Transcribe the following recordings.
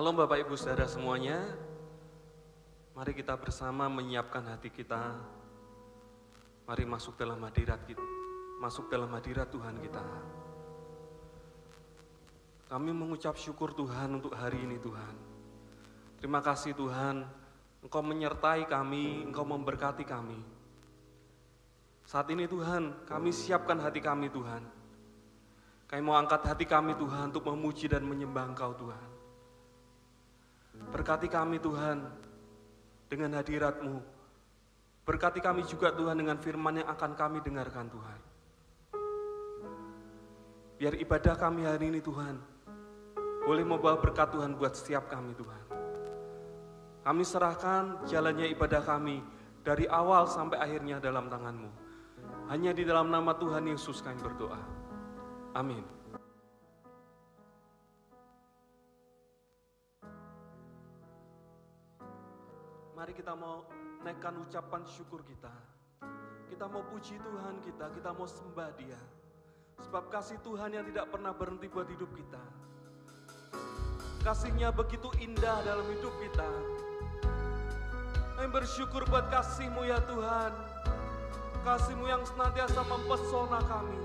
Shalom Bapak Ibu Saudara semuanya. Mari kita bersama menyiapkan hati kita. Mari masuk dalam hadirat kita, masuk dalam hadirat Tuhan kita. Kami mengucap syukur Tuhan untuk hari ini Tuhan. Terima kasih Tuhan, Engkau menyertai kami, Engkau memberkati kami. Saat ini Tuhan, kami siapkan hati kami Tuhan. Kami mau angkat hati kami Tuhan untuk memuji dan menyembah Engkau Tuhan. Berkati kami Tuhan dengan hadirat-Mu. Berkati kami juga Tuhan dengan firman yang akan kami dengarkan Tuhan. Biar ibadah kami hari ini Tuhan boleh membawa berkat Tuhan buat setiap kami Tuhan. Kami serahkan jalannya ibadah kami dari awal sampai akhirnya dalam tangan-Mu. Hanya di dalam nama Tuhan Yesus kami berdoa. Amin. Mari kita mau naikkan ucapan syukur kita. Kita mau puji Tuhan kita mau sembah Dia. Sebab kasih Tuhan yang tidak pernah berhenti buat hidup kita. Kasih-Nya begitu indah dalam hidup kita. Kami bersyukur buat kasih-Mu ya Tuhan. Kasih-Mu yang senantiasa mempesona kami.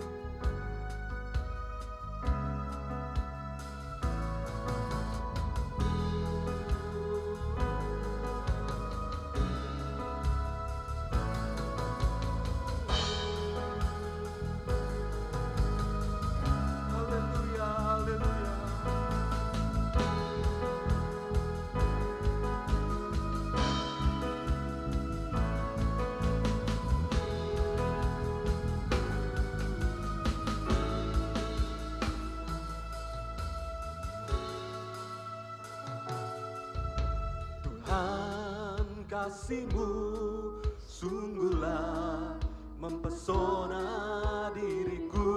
Kasih-Mu sungguhlah mempesona diriku.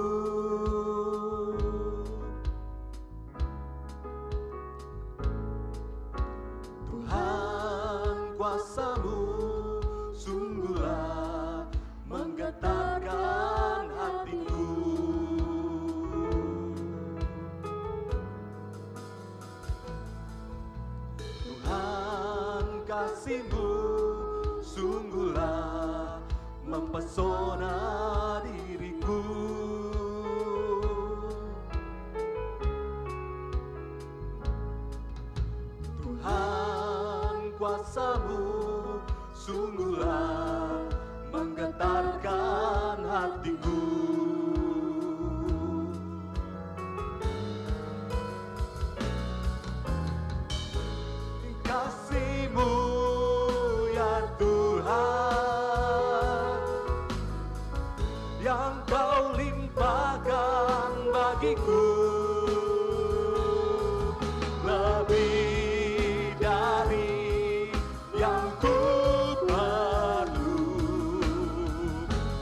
Tuhan, kuasa-Mu sungguhlah menggetarkan hatiku. Tuhan, kasih-Mu sungguhlah mempesona diriku. Tuhan, kuasa-Mu sungguhlah menggetarkan hatiku. Kasih-Mu ya Tuhan, yang Kau limpahkan bagiku, lebih dari yang ku perlu.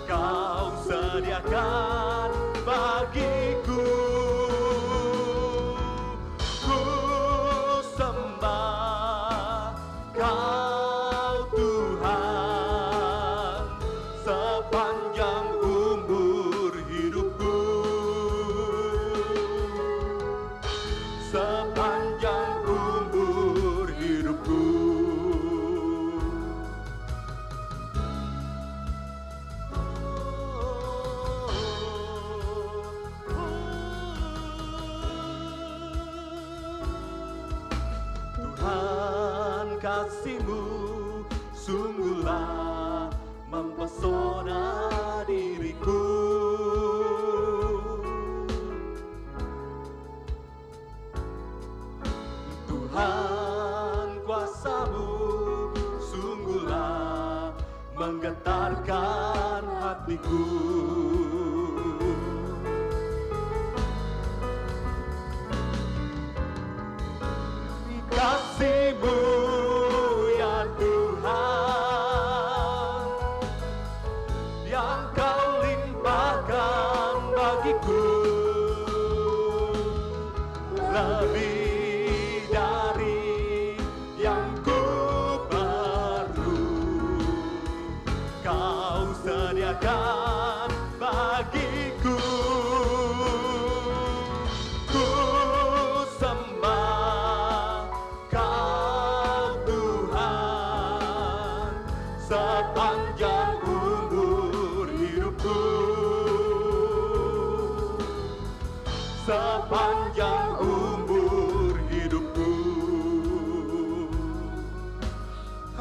Kau sediakan bagiku. Ku sembah Kau Tuhan sepanjang umur hidupku, sepanjang umur hidupku. Tuhan, kasih-Mu sungguhlah mempesona diriku. Tuhan, kuasa-Mu sungguhlah menggetarkan hatiku. Kasih-Mu ya Tuhan, yang Kau limpahkan bagiku, lebih dari yang ku perlu. Kau sediakan bagiku.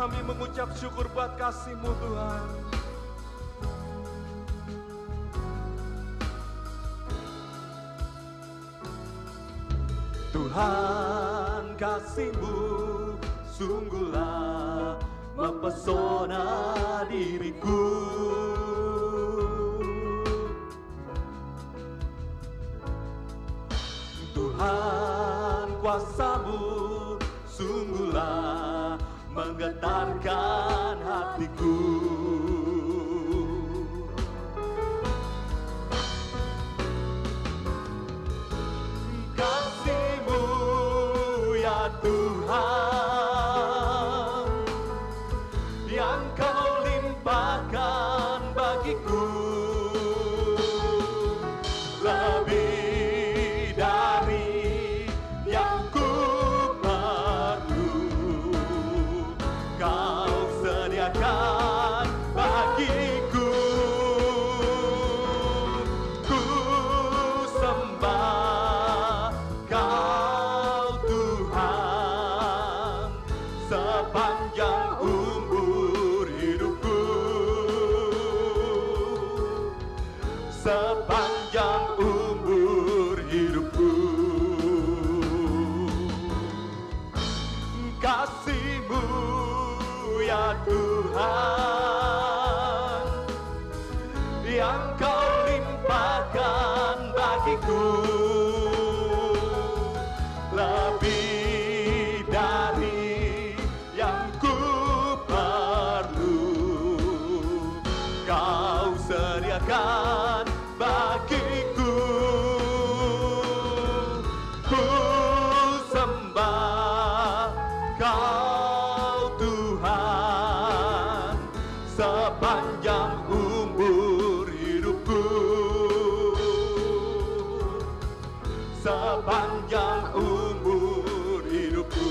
Kami mengucap syukur buat kasih-Mu Tuhan. Tuhan, kasih-Mu sungguhlah mempesona diriku. Tuhan, kuasa-Mu sungguhlah menggetarkan hatiku. Kasih-Mu ya Tuhan yang Kau limpahkan bagiku, lebih dari yang ku perlu Kau sediakan bagiku. Ku sembah Kau Tuhan sepanjang umur hidupku, sepanjang umur hidupku. Kasih-Mu ya Tuhan yang Kau limpahkan bagiku, lebih dari yang ku perlu Kau sediakan bagiku. Ku sembah Kau Tuhan sepanjang umur hidupku, sepanjang umur hidupku.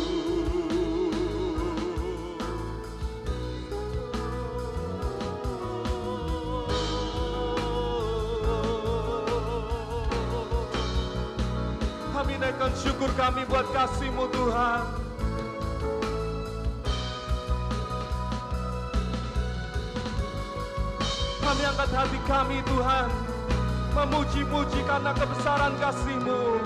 Kami naikkan syukur kami buat kasih-Mu Tuhan. Kami angkat hati kami Tuhan, memuji-muji karena kebesaran kasih-Mu.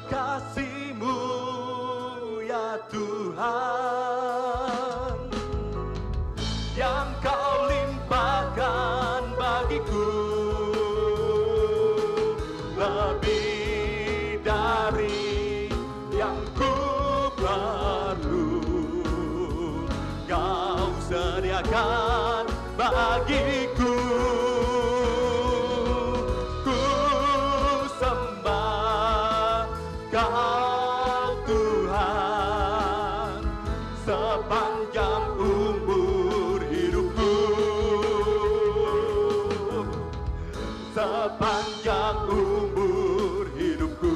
Kasih-Mu ya Tuhan yang Kau limpahkan bagiku, lebih dari yang ku perlu Kau sediakan bagiku. Ku sembah Kau Tuhan sepanjang umur hidupku, sepanjang umur hidupku.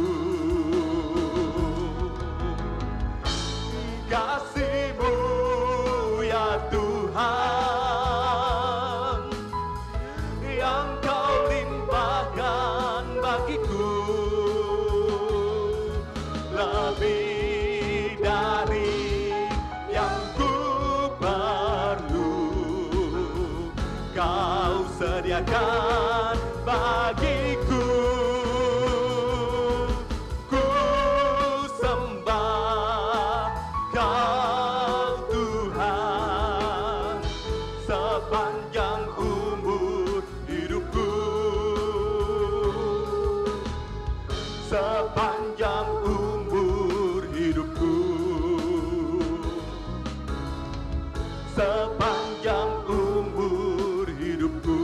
Kasih-Mu ya Tuhan yang Kau limpahkan bagiku, lebih dari yang ku perlu Kau sediakan bagiku. Ku sembah Kau Tuhan sepanjang umur hidupku, sepanjang umur hidupku, sepanjang umur hidupku,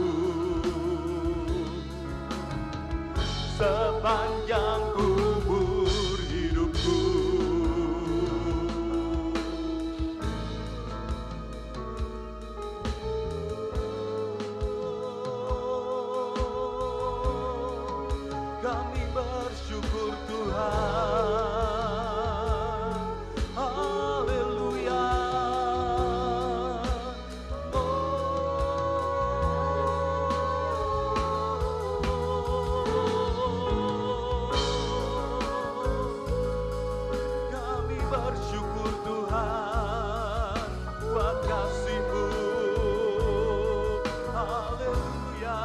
sepanjang umur hidupku. Kami bersyukur Tuhan, haleluya, kasih-Mu. Haleluya.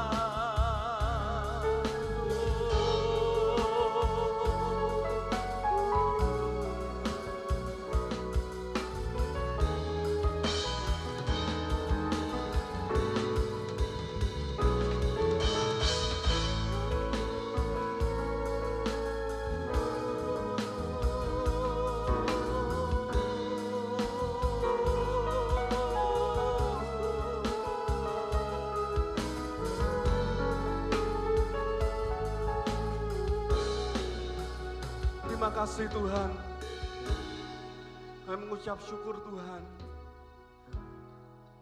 Terima kasih Tuhan. Kami mengucap syukur Tuhan.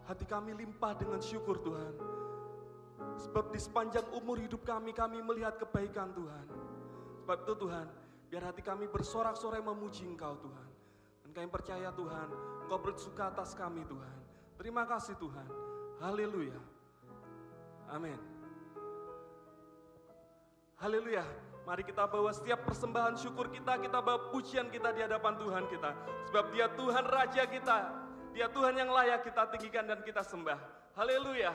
Hati kami limpah dengan syukur Tuhan. Sebab di sepanjang umur hidup kami melihat kebaikan Tuhan. Sebab itu Tuhan, biar hati kami bersorak-sorai memuji Engkau Tuhan. Dan kami percaya Tuhan, Engkau bersuka atas kami Tuhan. Terima kasih Tuhan. Haleluya. Amin. Haleluya. Mari kita bawa setiap persembahan syukur kita bawa pujian kita di hadapan Tuhan kita. Sebab Dia Tuhan Raja kita, Dia Tuhan yang layak kita tinggikan dan kita sembah. Haleluya.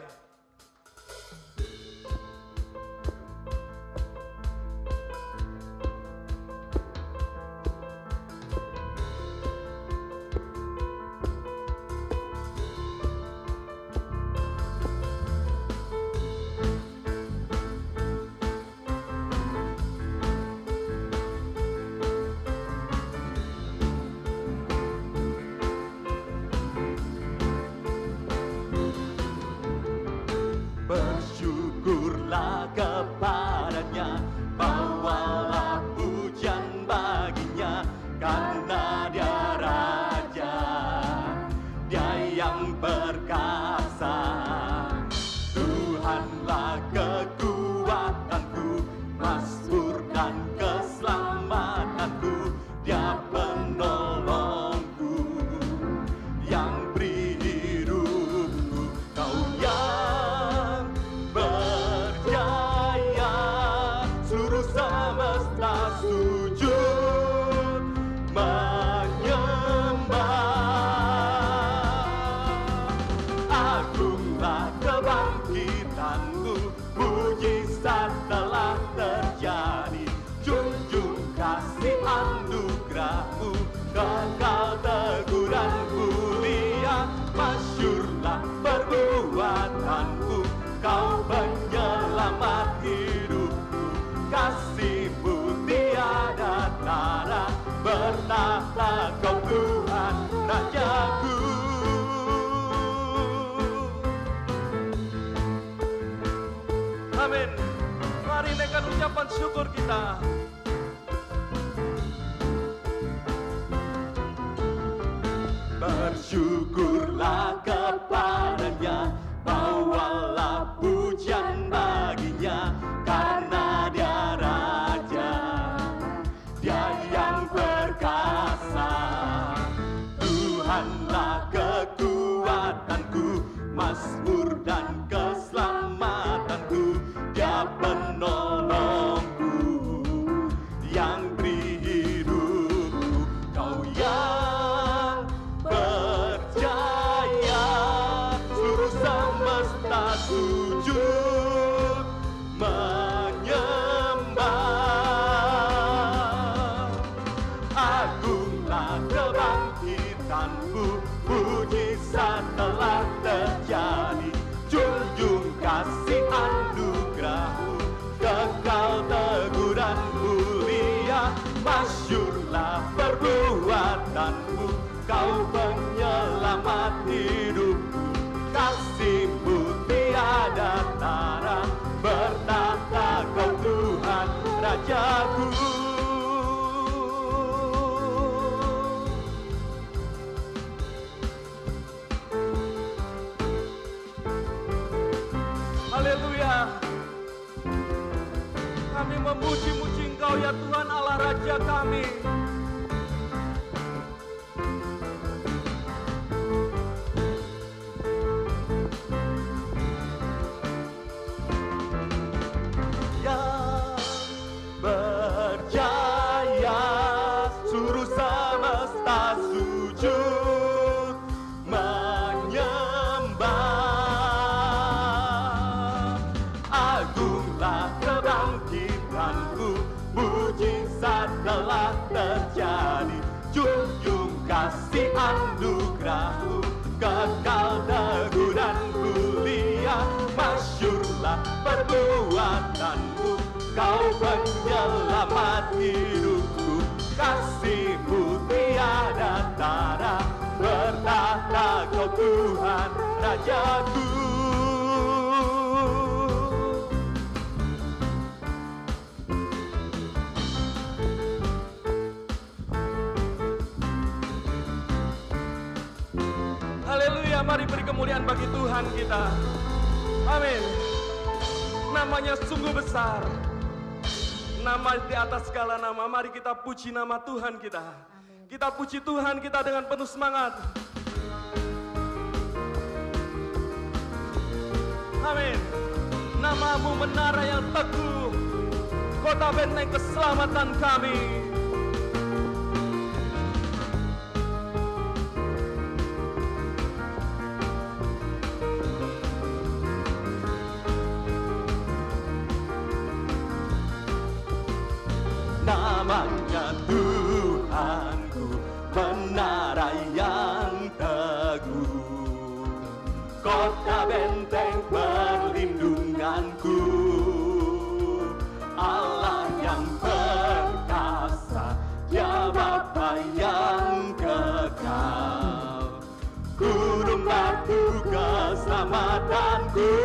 Bersyukurlah kepadanya, bawalah pujian baginya, karena Dia Raja, Dia yang perkasa. Tuhanlah kekuatanku, mazmur dan keselamatanku, Dia penolongku yang beri hidupku. Kau yang berjaya, seluruh semesta sujud menyembah. Agunglah kebangkitanmu, mujizat telah terjadi. Junjung kasih anugerahmu, kekal teguran mulia. Masyurlah perbuatanmu, Kau penyelamat hidupku. Kasih-Mu tiada tara, bertahta Kau Tuhan Rajaku. Amin. Mari naikkan ucapan syukur kita. Bersyukurlah kepadanya, bawalah pujian baginya, karena Dia Raja, Dia yang perkasa. Tuhanlah kekuatanku, mazmur dan keselamatanku, Dia penolongku yang beri hidupku. Kau yang percaya, seluruh semesta sujud menyembah. Agunglah kebangkitanmu, mujizat telah terjadi. Junjung kasih anugerahmu, kekal teguran mulia. Masyurlah perbuatanmu, Kau penyelamat hidupku. Kasih-Mu tiada tara, bertahta Kau Tuhan Rajaku. Haleluya. Kami memuji-muji Engkau ya Tuhan Allah Raja kami. Suruh semesta sujud menyembah. kekal teguh dan mulia. Masyurlah perbuatanmu, Kau penyelamat hidupku. Kasih-Mu tiada tara, bertahta Kau Tuhan Rajaku. Haleluya, mari beri kemuliaan bagi Tuhan kita. Amin. Namanya sungguh besar. Nama di atas segala nama. Mari kita puji nama Tuhan kita. Amin. Kita puji Tuhan kita dengan penuh semangat. Amin. Nama-Mu menara yang teguh, kota benteng keselamatan kami. Namanya Tuhanku, menara yang teguh, kota benteng perlindunganku, Allah yang perkasa, Dia Bapa yang kekal, gunung batu keselamatanku.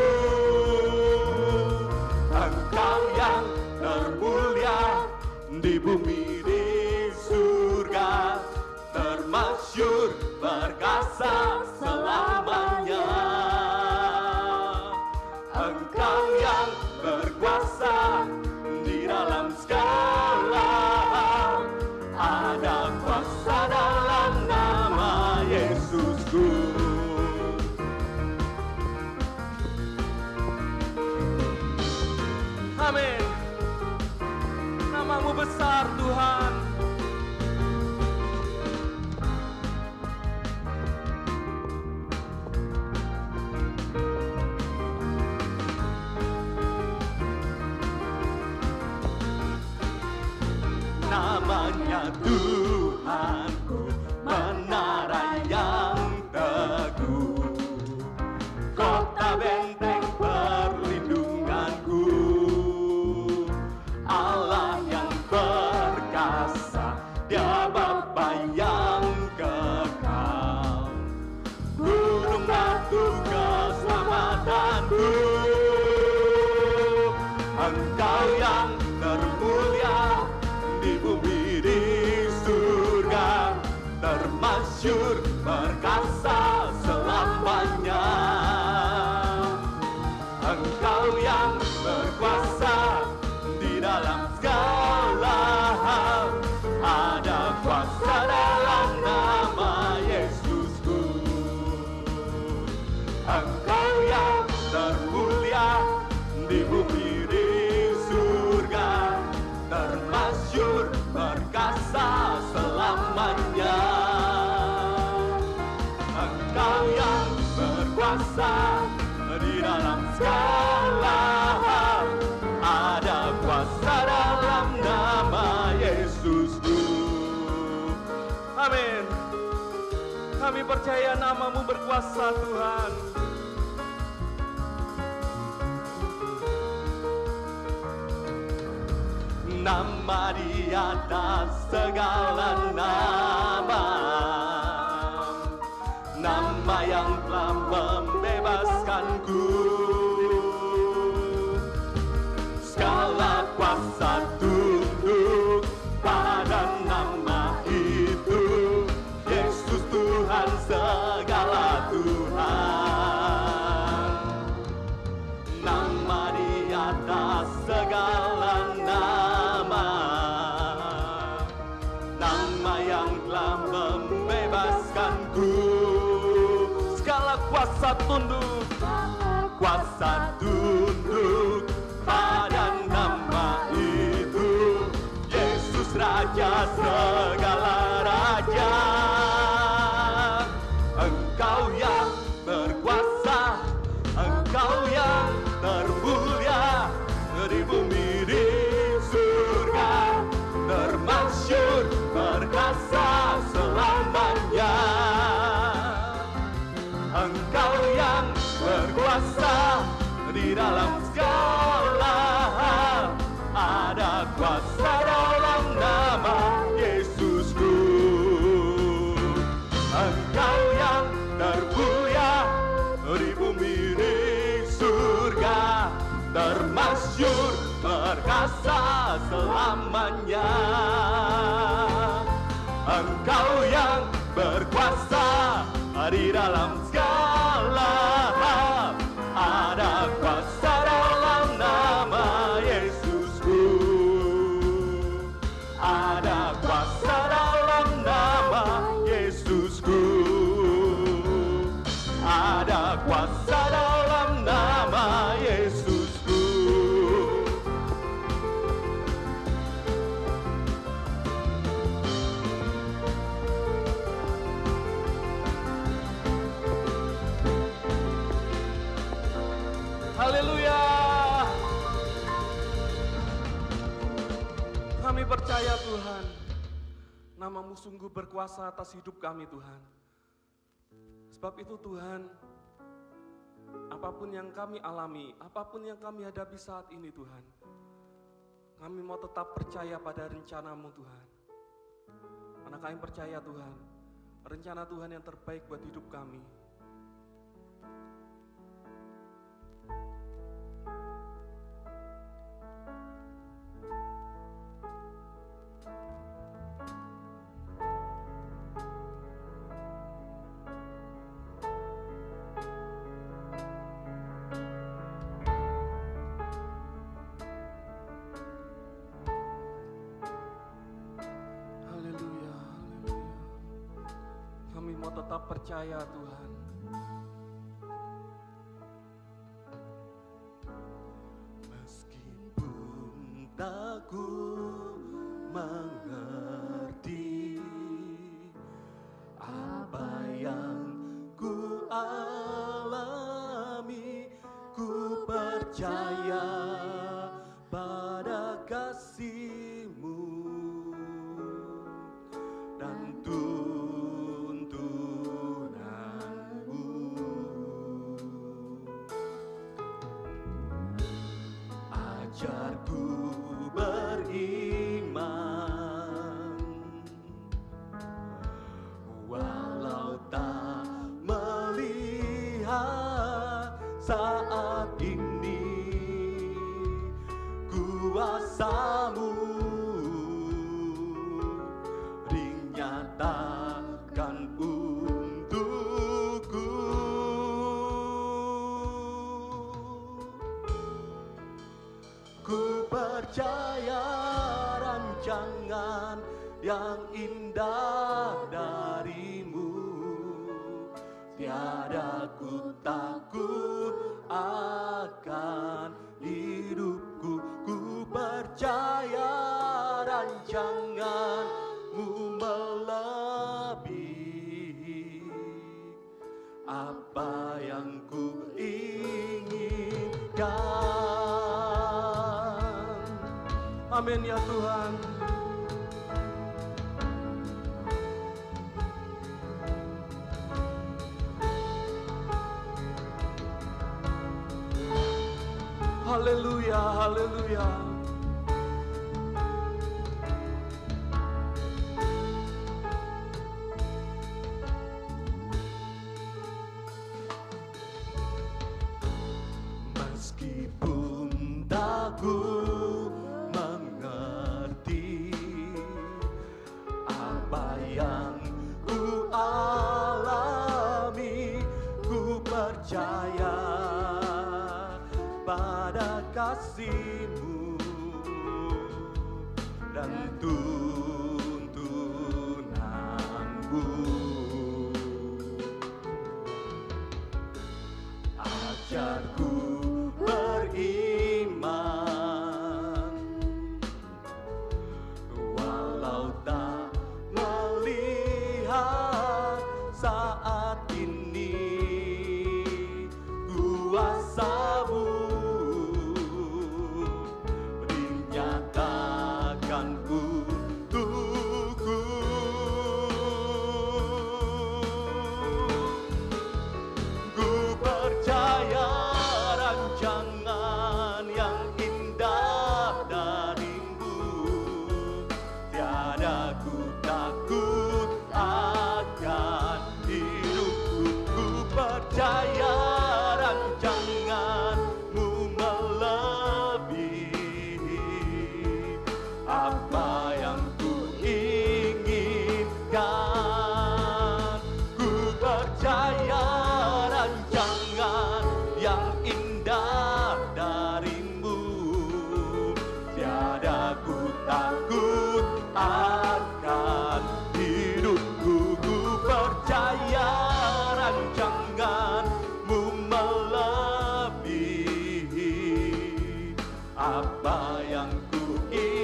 Engkau yang termulia di bumi, di surga, termasyur perkasa selamanya. Engkau yang berkuasa di dalam segala, ada kuasa dalam nama Yesusku. Amin. Nama-Mu besar Tuhan. Namanya Tuhanku, menara yang teguh, kota benteng perlindunganku, Allah yang perkasa, Dia Bapa yang kekal, gunung batu keselamatanku. Engkau yang termulia di bumi, di surga, termasyur perkasa selamanya. Engkau yang berkuasa di dalam segala hal, ada kuasa dalam nama Yesusku. Engkau yang termulia di bumi, di surga, termasyur perkasa selamanya. Engkau yang berkuasa di dalam segala hal, ada kuasa dalam nama Yesusku. Amin. Kami percaya nama-Mu berkuasa Tuhan. Nama di atas segala nama, nama yang telah membebaskanku. Segala kuasa tunduk pada nama itu, Yesus Tuhan segala Tuhan. Nama di atas segala nama, nama yang telah membebaskanku. Segala kuasa tunduk, kuasa tunduk pada nama itu, Yesus Raja segala raja. Engkau yang berkuasa, Engkau yang termulia di bumi, di surga, termasyur perkasa selamanya. Engkau Engkau yang berkuasa di dalam segala hal. Ada kuasa dalam nama Yesusku. Engkau yang termulia di bumi di surga, termasyhur perkasa selamanya. Engkau yang berkuasa di dalam segala hal. Ada kuasa dalam nama Yesusku. Ada kuasa dalam nama Yesusku. Ada kuasa dalam nama Yesusku. Haleluya. Kami percaya Tuhan, nama-Mu sungguh berkuasa atas hidup kami Tuhan. Sebab itu Tuhan, apapun yang kami alami, apapun yang kami hadapi saat ini Tuhan, kami mau tetap percaya pada rencana-Mu Tuhan. Karena kami percaya Tuhan, rencana Tuhan yang terbaik buat hidup kami. Mau tetap percaya Tuhan. Meskipun tak ku mengerti apa yang ku alami, ku percaya pada kasih-Mu dan ajarku beriman, walau tak melihat saat ini kuasa-Mu dinyatakan untukku. Ku percaya rancangan yang indah dari-Mu, tiada ku takut akan hidupku. Ku percaya rancangan-Mu melebihi apa yang ku inginkan. Amin ya Tuhan. Haleluya, haleluya. Meskipun tak ku mengerti apa yang ku alami, ku percaya pada kasih-Mu dan tuntunan-Mu. Ajarku beriman, walau tak melihat saat ini kuasa-Mu dinyatakan untukku. Ku percaya rancangan-Mu melebihi apa yang ku inginkan. Ku percaya rancangan yang indah dari-Mu, tiada ku takut akan hidupku. Ku percaya rancangan-Mu melebihi apa yang ku inginkan.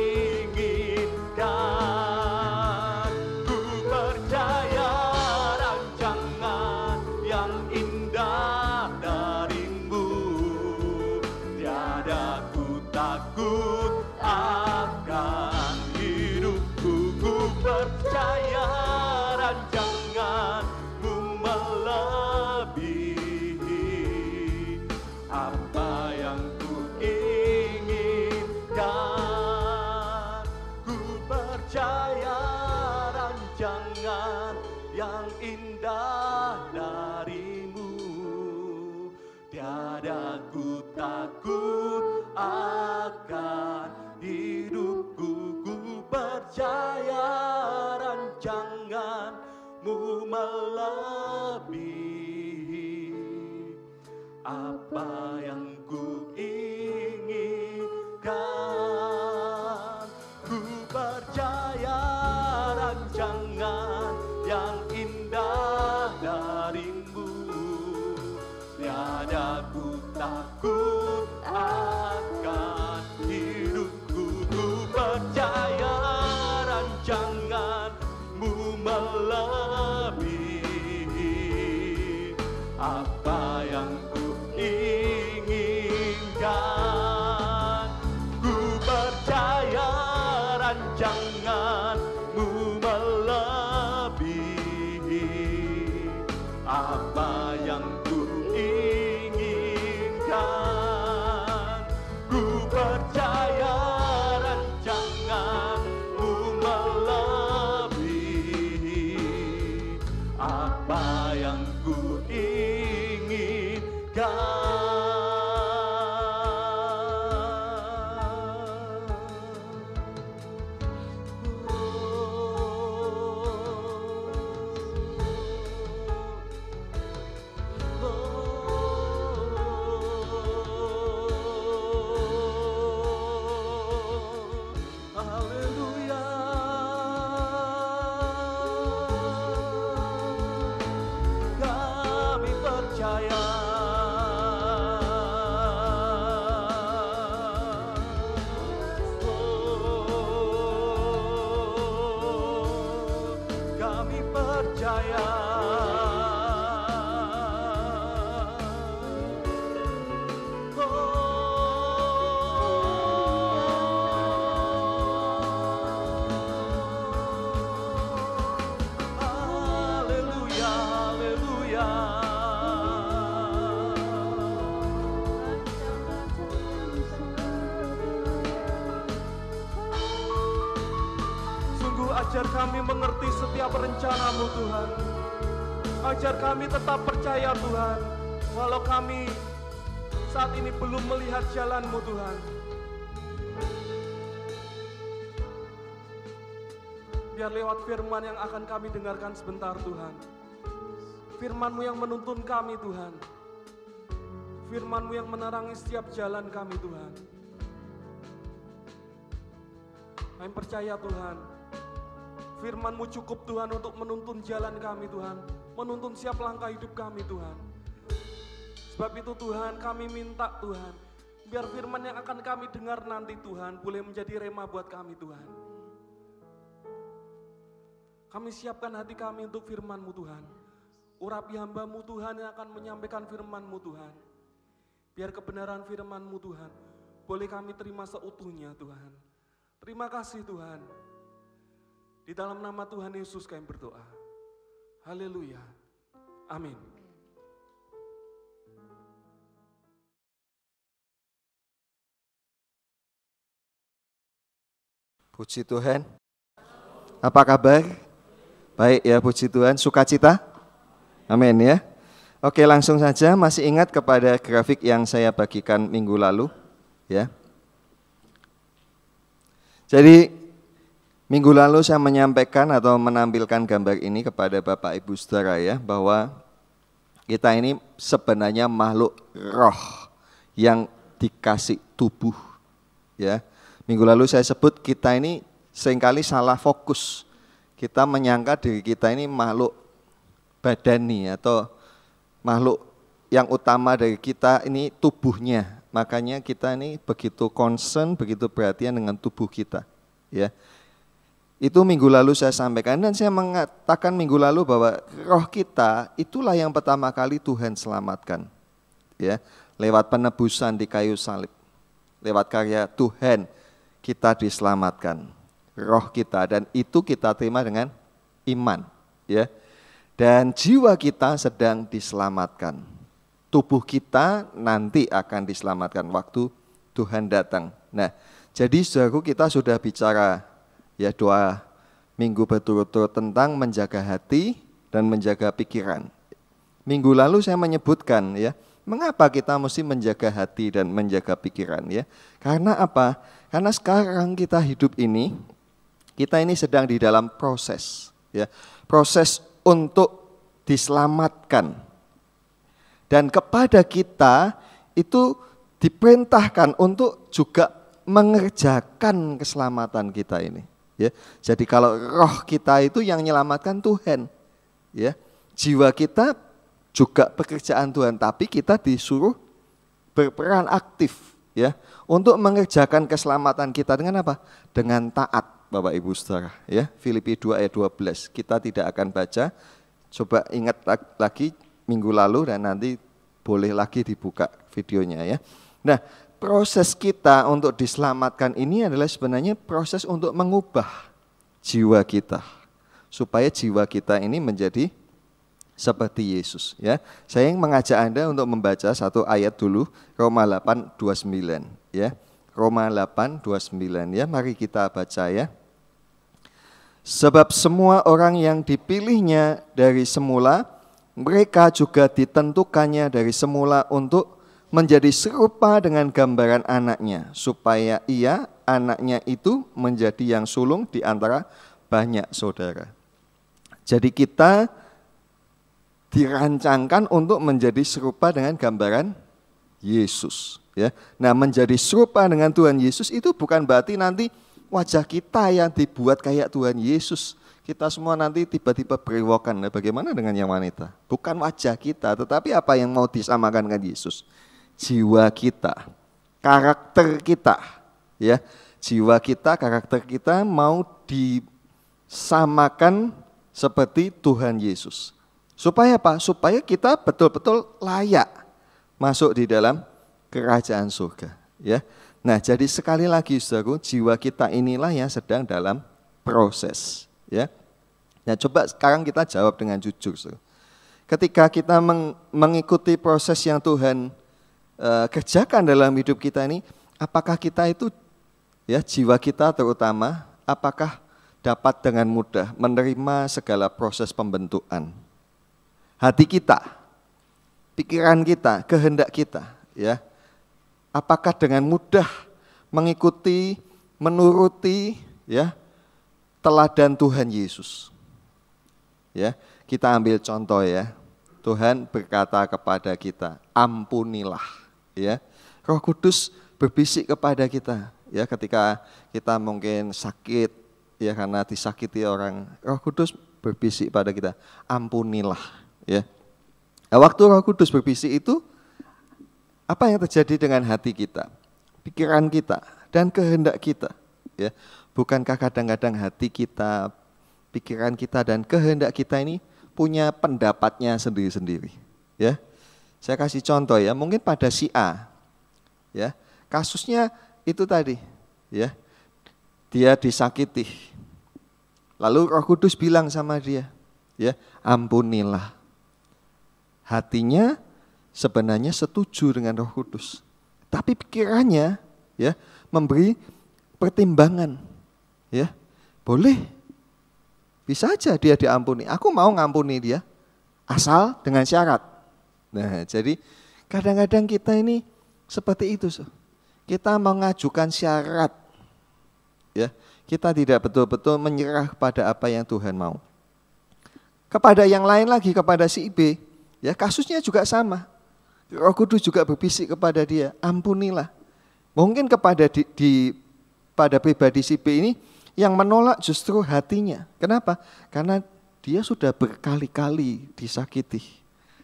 Ku percaya rancangan yang indah dari-Mu, tiada ku takut akan hidupku. Ku percaya rancangan-Mu melebihi apa yang ku inginkan. Ku percaya rancangan yang indah dari-Mu, tiada ku takut akan hidupku. Ku percaya rancangan-Mu melebihi apa yang ku inginkan. Ku percaya rancangan yang indah dari-Mu, tiada ku takut akan hidupku. Ku percaya rancangan-Mu melebihi apa yang ku inginkan. Ku percaya rancangan-Mu melebihi apa yang ku inginkan. Ku percaya rancangan-Mu melebihi apa yang ku inginkan. Haleluya. Kami percaya. Kami percaya. Haleluya, haleluya. Sungguh ajar kami mengerti setiap rencana-Mu Tuhan. Ajar kami tetap percaya Tuhan, walau kami saat ini belum melihat jalan-Mu Tuhan. Biar lewat firman yang akan kami dengarkan sebentar Tuhan, firman-Mu yang menuntun kami Tuhan, firman-Mu yang menerangi setiap jalan kami Tuhan. Kami percaya Tuhan, firman-Mu cukup Tuhan untuk menuntun jalan kami Tuhan, menuntun setiap langkah hidup kami Tuhan. Sebab itu Tuhan, kami minta Tuhan, biar firman yang akan kami dengar nanti Tuhan, boleh menjadi rema buat kami Tuhan. Kami siapkan hati kami untuk firman-Mu Tuhan. Urapi hamba-Mu Tuhan yang akan menyampaikan firman-Mu Tuhan. Biar kebenaran firman-Mu Tuhan, boleh kami terima seutuhnya Tuhan. Terima kasih Tuhan. Di dalam nama Tuhan Yesus kami berdoa. Haleluya. Amin. Puji Tuhan. Apa kabar? Baik ya, puji Tuhan. Sukacita? Amin ya. Oke, langsung saja. Masih ingat kepada grafik yang saya bagikan minggu lalu, ya. Jadi minggu lalu saya menyampaikan atau menampilkan gambar ini kepada Bapak Ibu Saudara ya, bahwa kita ini sebenarnya makhluk roh yang dikasih tubuh, ya. Minggu lalu saya sebut kita ini seringkali salah fokus. Kita menyangka diri kita ini makhluk badani atau makhluk yang utama dari kita ini tubuhnya. Makanya kita ini begitu concern, begitu perhatian dengan tubuh kita, ya. Itu minggu lalu saya sampaikan, dan saya mengatakan minggu lalu bahwa roh kita itulah yang pertama kali Tuhan selamatkan, ya, lewat penebusan di kayu salib. Lewat karya Tuhan kita diselamatkan, roh kita, dan itu kita terima dengan iman, ya. Dan jiwa kita sedang diselamatkan. Tubuh kita nanti akan diselamatkan waktu Tuhan datang. Nah, jadi saudaraku, kita sudah bicara ya 2 minggu berturut-turut tentang menjaga hati dan menjaga pikiran. Minggu lalu saya menyebutkan ya, mengapa kita mesti menjaga hati dan menjaga pikiran ya? Karena apa? Karena sekarang kita hidup ini, kita ini sedang di dalam proses ya. Proses untuk diselamatkan. Dan kepada kita itu diperintahkan untuk juga mengerjakan keselamatan kita ini. Ya, jadi kalau roh kita itu yang menyelamatkan Tuhan, ya, jiwa kita juga pekerjaan Tuhan, tapi kita disuruh berperan aktif, ya, untuk mengerjakan keselamatan kita dengan apa? Dengan taat, Bapak Ibu Saudara, ya. Filipi 2 ayat 12. Kita tidak akan baca. Coba ingat lagi minggu lalu dan nanti boleh lagi dibuka videonya ya. Nah, proses kita untuk diselamatkan ini adalah sebenarnya proses untuk mengubah jiwa kita supaya jiwa kita ini menjadi seperti Yesus ya. Saya ingin mengajak Anda untuk membaca satu ayat dulu, Roma 8:29 ya. Roma 8:29 ya. Mari kita baca ya. Sebab semua orang yang dipilihnya dari semula, mereka juga ditentukannya dari semula untuk menjadi serupa dengan gambaran anaknya, supaya ia, anaknya itu, menjadi yang sulung di antara banyak saudara. Jadi kita dirancangkan untuk menjadi serupa dengan gambaran Yesus. Ya. Nah, menjadi serupa dengan Tuhan Yesus itu bukan berarti nanti wajah kita yang dibuat kayak Tuhan Yesus. Kita semua nanti tiba-tiba berewokan. Nah, bagaimana dengan yang wanita? Bukan wajah kita, tetapi apa yang mau disamakan dengan Yesus? Jiwa kita, karakter kita, ya. Jiwa kita, karakter kita mau disamakan seperti Tuhan Yesus. Supaya apa? Supaya kita betul-betul layak masuk di dalam kerajaan surga, ya. Nah, jadi sekali lagi saudaraku, jiwa kita inilah yang sedang dalam proses, ya. Nah, coba sekarang kita jawab dengan jujur, saudara. Ketika kita mengikuti proses yang Tuhan kerjakan dalam hidup kita ini, apakah kita itu, ya, jiwa kita terutama, apakah dapat dengan mudah menerima segala proses pembentukan? Hati kita, pikiran kita, kehendak kita, ya. Apakah dengan mudah mengikuti, menuruti ya teladan Tuhan Yesus? Ya, kita ambil contoh ya. Tuhan berkata kepada kita, ampunilah, ya. Roh Kudus berbisik kepada kita, ya, ketika kita mungkin sakit, ya, karena disakiti orang. Roh Kudus berbisik pada kita, ampunilah, ya. Nah, waktu Roh Kudus berbisik itu, apa yang terjadi dengan hati kita, pikiran kita, dan kehendak kita? Ya, bukankah kadang-kadang hati kita, pikiran kita, dan kehendak kita ini punya pendapatnya sendiri-sendiri? Ya, saya kasih contoh ya, mungkin pada si A, ya, kasusnya itu tadi, ya, dia disakiti, lalu Roh Kudus bilang sama dia, ya, ampunilah. Hatinya sebenarnya setuju dengan Roh Kudus, tapi pikirannya ya memberi pertimbangan, ya, boleh, bisa aja dia diampuni. Aku mau ngampuni dia, asal dengan syarat, Nah, jadi kadang-kadang kita ini seperti itu. Kita mengajukan syarat. Ya, kita tidak betul-betul menyerah pada apa yang Tuhan mau. Kepada yang lain lagi, kepada si B, ya kasusnya juga sama. Roh Kudus juga berbisik kepada dia, ampunilah. Mungkin kepada pada pribadi si B ini yang menolak justru hatinya. Kenapa? Karena dia sudah berkali-kali disakiti.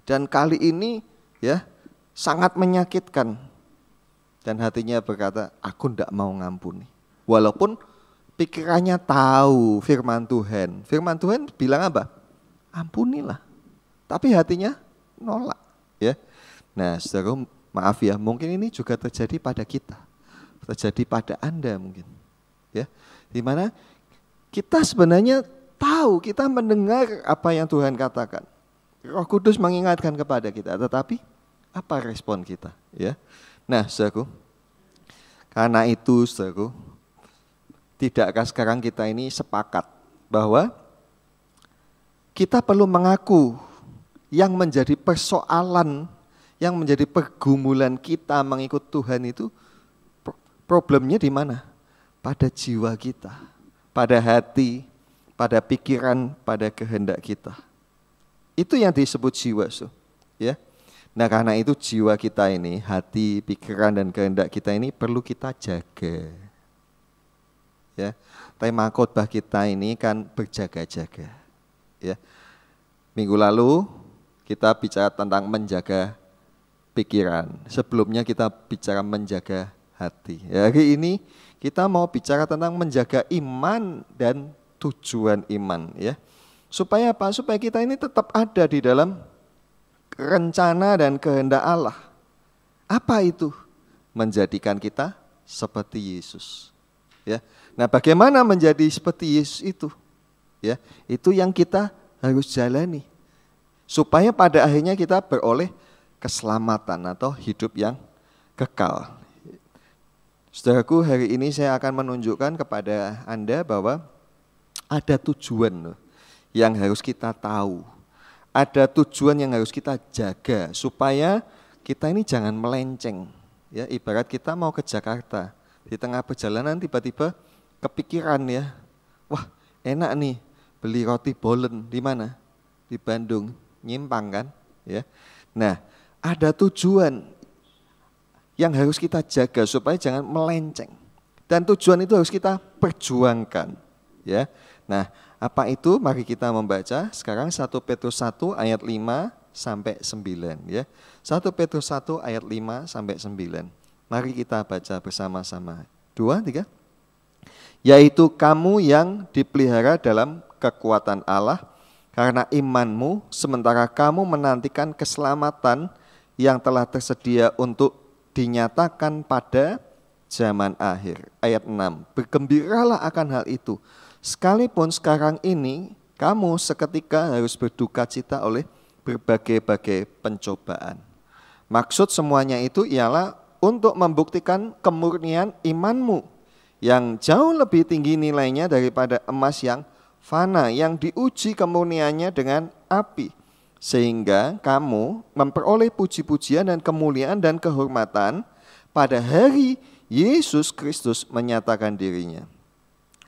Dan kali ini ya sangat menyakitkan. Dan hatinya berkata, aku tidak mau ngampuni. Walaupun pikirannya tahu firman Tuhan. Firman Tuhan bilang apa? Ampunilah. Tapi hatinya nolak. Ya. Nah, saudara, maaf ya, mungkin ini juga terjadi pada kita. Terjadi pada Anda mungkin. Ya. Di mana kita sebenarnya tahu, kita mendengar apa yang Tuhan katakan. Roh Kudus mengingatkan kepada kita, tetapi apa respon kita? Ya. Nah, saudaraku, karena itu, saudaraku, tidakkah sekarang kita ini sepakat bahwa kita perlu mengaku yang menjadi persoalan, yang menjadi pergumulan kita mengikut Tuhan itu problemnya di mana? Pada jiwa kita, pada hati, pada pikiran, pada kehendak kita. Itu yang disebut jiwa, ya. Nah, karena itu jiwa kita ini, hati, pikiran dan kehendak kita ini perlu kita jaga. Ya. Tema khotbah kita ini kan berjaga-jaga. Ya. Minggu lalu kita bicara tentang menjaga pikiran. Sebelumnya kita bicara menjaga hati. Ya, hari ini kita mau bicara tentang menjaga iman dan tujuan iman, ya. Supaya apa? Supaya kita ini tetap ada di dalam rencana dan kehendak Allah. Apa itu? Menjadikan kita seperti Yesus. Ya. Nah, bagaimana menjadi seperti Yesus itu? Ya, itu yang kita harus jalani. Supaya pada akhirnya kita beroleh keselamatan atau hidup yang kekal. Saudaraku, hari ini saya akan menunjukkan kepada Anda bahwa ada tujuan yang harus kita tahu. Ada tujuan yang harus kita jaga supaya kita ini jangan melenceng. Ya, ibarat kita mau ke Jakarta, di tengah perjalanan tiba-tiba kepikiran ya, wah enak nih beli roti bolen di mana? Di Bandung, nyimpang kan? Ya. Nah, ada tujuan yang harus kita jaga supaya jangan melenceng. Dan tujuan itu harus kita perjuangkan. Ya. Nah, apa itu? Mari kita membaca sekarang 1 Petrus 1 ayat 5 sampai 9 ya. 1 Petrus 1 ayat 5 sampai 9. Mari kita baca bersama-sama. 2, 3. Yaitu kamu yang dipelihara dalam kekuatan Allah karena imanmu, sementara kamu menantikan keselamatan yang telah tersedia untuk dinyatakan pada zaman akhir. Ayat 6. Bergembiralah akan hal itu. Sekalipun sekarang ini kamu seketika harus berduka cita oleh berbagai-bagai pencobaan. Maksud semuanya itu ialah untuk membuktikan kemurnian imanmu yang jauh lebih tinggi nilainya daripada emas yang fana yang diuji kemurniannya dengan api. Sehingga kamu memperoleh puji-pujian dan kemuliaan dan kehormatan pada hari Yesus Kristus menyatakan dirinya.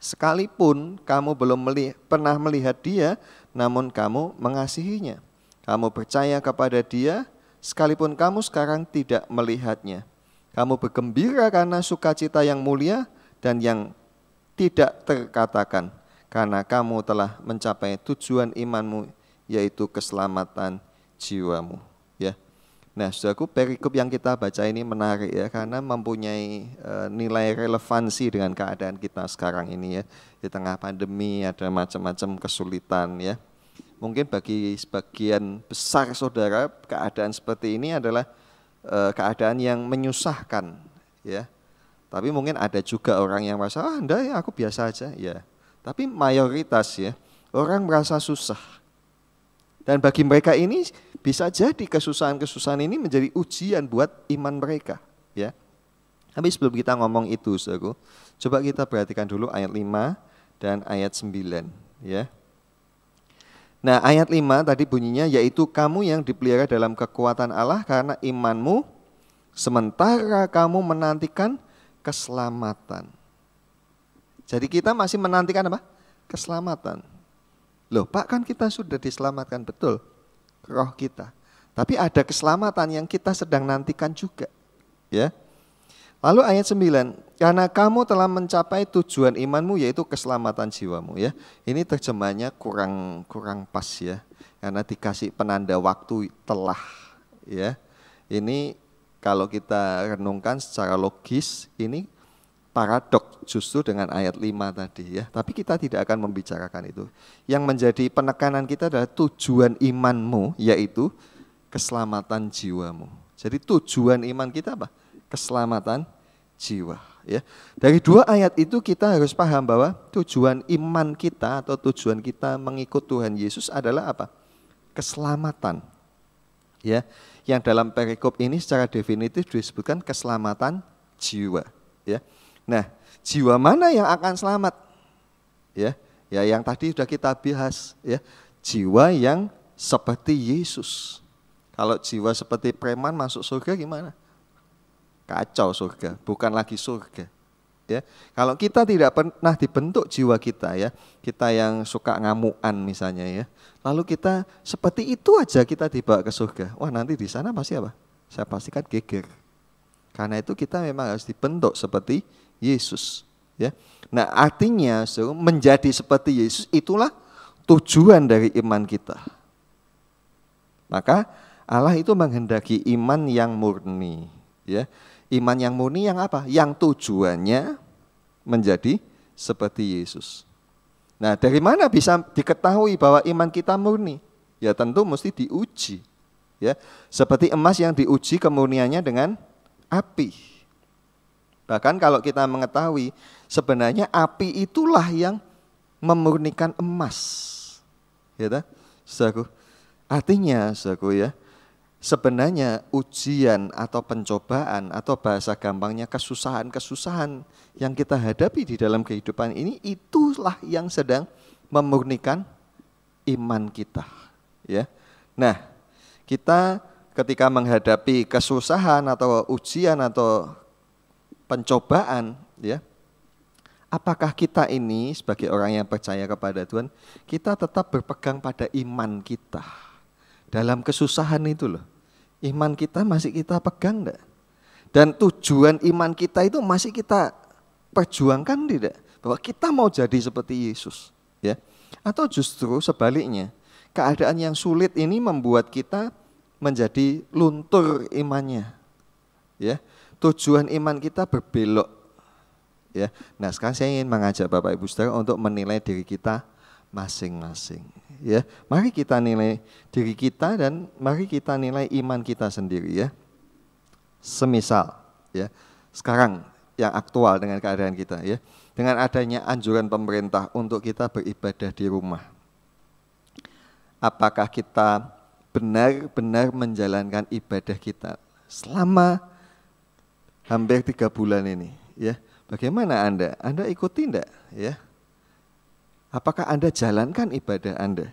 Sekalipun kamu belum pernah melihat dia, namun kamu mengasihinya. Kamu percaya kepada dia, sekalipun kamu sekarang tidak melihatnya. Kamu bergembira karena sukacita yang mulia dan yang tidak terkatakan, karena kamu telah mencapai tujuan imanmu, yaitu keselamatan jiwamu. Ya. Nah, saudaraku, perikop yang kita baca ini menarik ya, karena mempunyai nilai relevansi dengan keadaan kita sekarang ini ya. Di tengah pandemi ada macam-macam kesulitan ya. Mungkin bagi sebagian besar saudara, keadaan seperti ini adalah keadaan yang menyusahkan ya. Tapi mungkin ada juga orang yang merasa, enggak ya, aku biasa aja ya. Tapi mayoritas ya, orang merasa susah. Dan bagi mereka ini bisa jadi kesusahan-kesusahan ini menjadi ujian buat iman mereka, ya. Tapi sebelum kita ngomong itu, saudaraku, coba kita perhatikan dulu ayat 5 dan ayat 9, ya. Nah, ayat 5 tadi bunyinya, yaitu kamu yang dipelihara dalam kekuatan Allah karena imanmu, sementara kamu menantikan keselamatan. Jadi kita masih menantikan apa? Keselamatan. Loh Pak, kan kita sudah diselamatkan, betul, roh kita. Tapi ada keselamatan yang kita sedang nantikan juga. Ya. Lalu ayat 9, karena kamu telah mencapai tujuan imanmu yaitu keselamatan jiwamu. Ya, ini terjemahnya kurang pas ya, karena dikasih penanda waktu telah. Ya, ini kalau kita renungkan secara logis ini paradok justru dengan ayat 5 tadi ya. Tapi kita tidak akan membicarakan itu. Yang menjadi penekanan kita adalah tujuan imanmu yaitu keselamatan jiwamu. Jadi tujuan iman kita apa? Keselamatan jiwa ya. Dari dua ayat itu kita harus paham bahwa tujuan iman kita atau tujuan kita mengikut Tuhan Yesus adalah apa? Keselamatan. Ya, yang dalam perikop ini secara definitif disebutkan keselamatan jiwa ya. Nah, jiwa mana yang akan selamat? Ya, yang tadi sudah kita bahas ya. Jiwa yang seperti Yesus. Kalau jiwa seperti preman masuk surga gimana? Kacau surga, bukan lagi surga. Ya, kalau kita tidak pernah dibentuk jiwa kita ya, kita yang suka ngamuan misalnya ya, lalu kita seperti itu aja kita dibawa ke surga. Wah, nanti di sana pasti apa? Saya pastikan geger. Karena itu kita memang harus dibentuk seperti Yesus. Ya, nah artinya menjadi seperti Yesus itulah tujuan dari iman kita. Maka Allah itu menghendaki iman yang murni. Ya, iman yang murni yang apa? Yang tujuannya menjadi seperti Yesus. Nah, dari mana bisa diketahui bahwa iman kita murni? Ya tentu mesti diuji. Ya, seperti emas yang diuji kemurniannya dengan api. Bahkan kalau kita mengetahui sebenarnya api itulah yang memurnikan emas. Ya, saudaraku. Artinya, saudaraku ya, sebenarnya ujian atau pencobaan atau bahasa gampangnya kesusahan-kesusahan yang kita hadapi di dalam kehidupan ini itulah yang sedang memurnikan iman kita. Ya, nah kita ketika menghadapi kesusahan atau ujian atau pencobaan, ya, apakah kita ini sebagai orang yang percaya kepada Tuhan, kita tetap berpegang pada iman kita dalam kesusahan itu loh. Iman kita masih kita pegang enggak? Dan tujuan iman kita itu masih kita perjuangkan tidak? Bahwa kita mau jadi seperti Yesus, ya? Atau justru sebaliknya, keadaan yang sulit ini membuat kita menjadi luntur imannya, ya? Tujuan iman kita berbelok, ya. Nah, sekarang saya ingin mengajak Bapak Ibu Saudara untuk menilai diri kita masing-masing. Ya, mari kita nilai diri kita dan mari kita nilai iman kita sendiri ya. Semisal ya, sekarang yang aktual dengan keadaan kita ya, dengan adanya anjuran pemerintah untuk kita beribadah di rumah. Apakah kita benar-benar menjalankan ibadah kita selama hampir 3 bulan ini ya? Bagaimana Anda? Anda ikuti enggak ya? Apakah Anda jalankan ibadah Anda?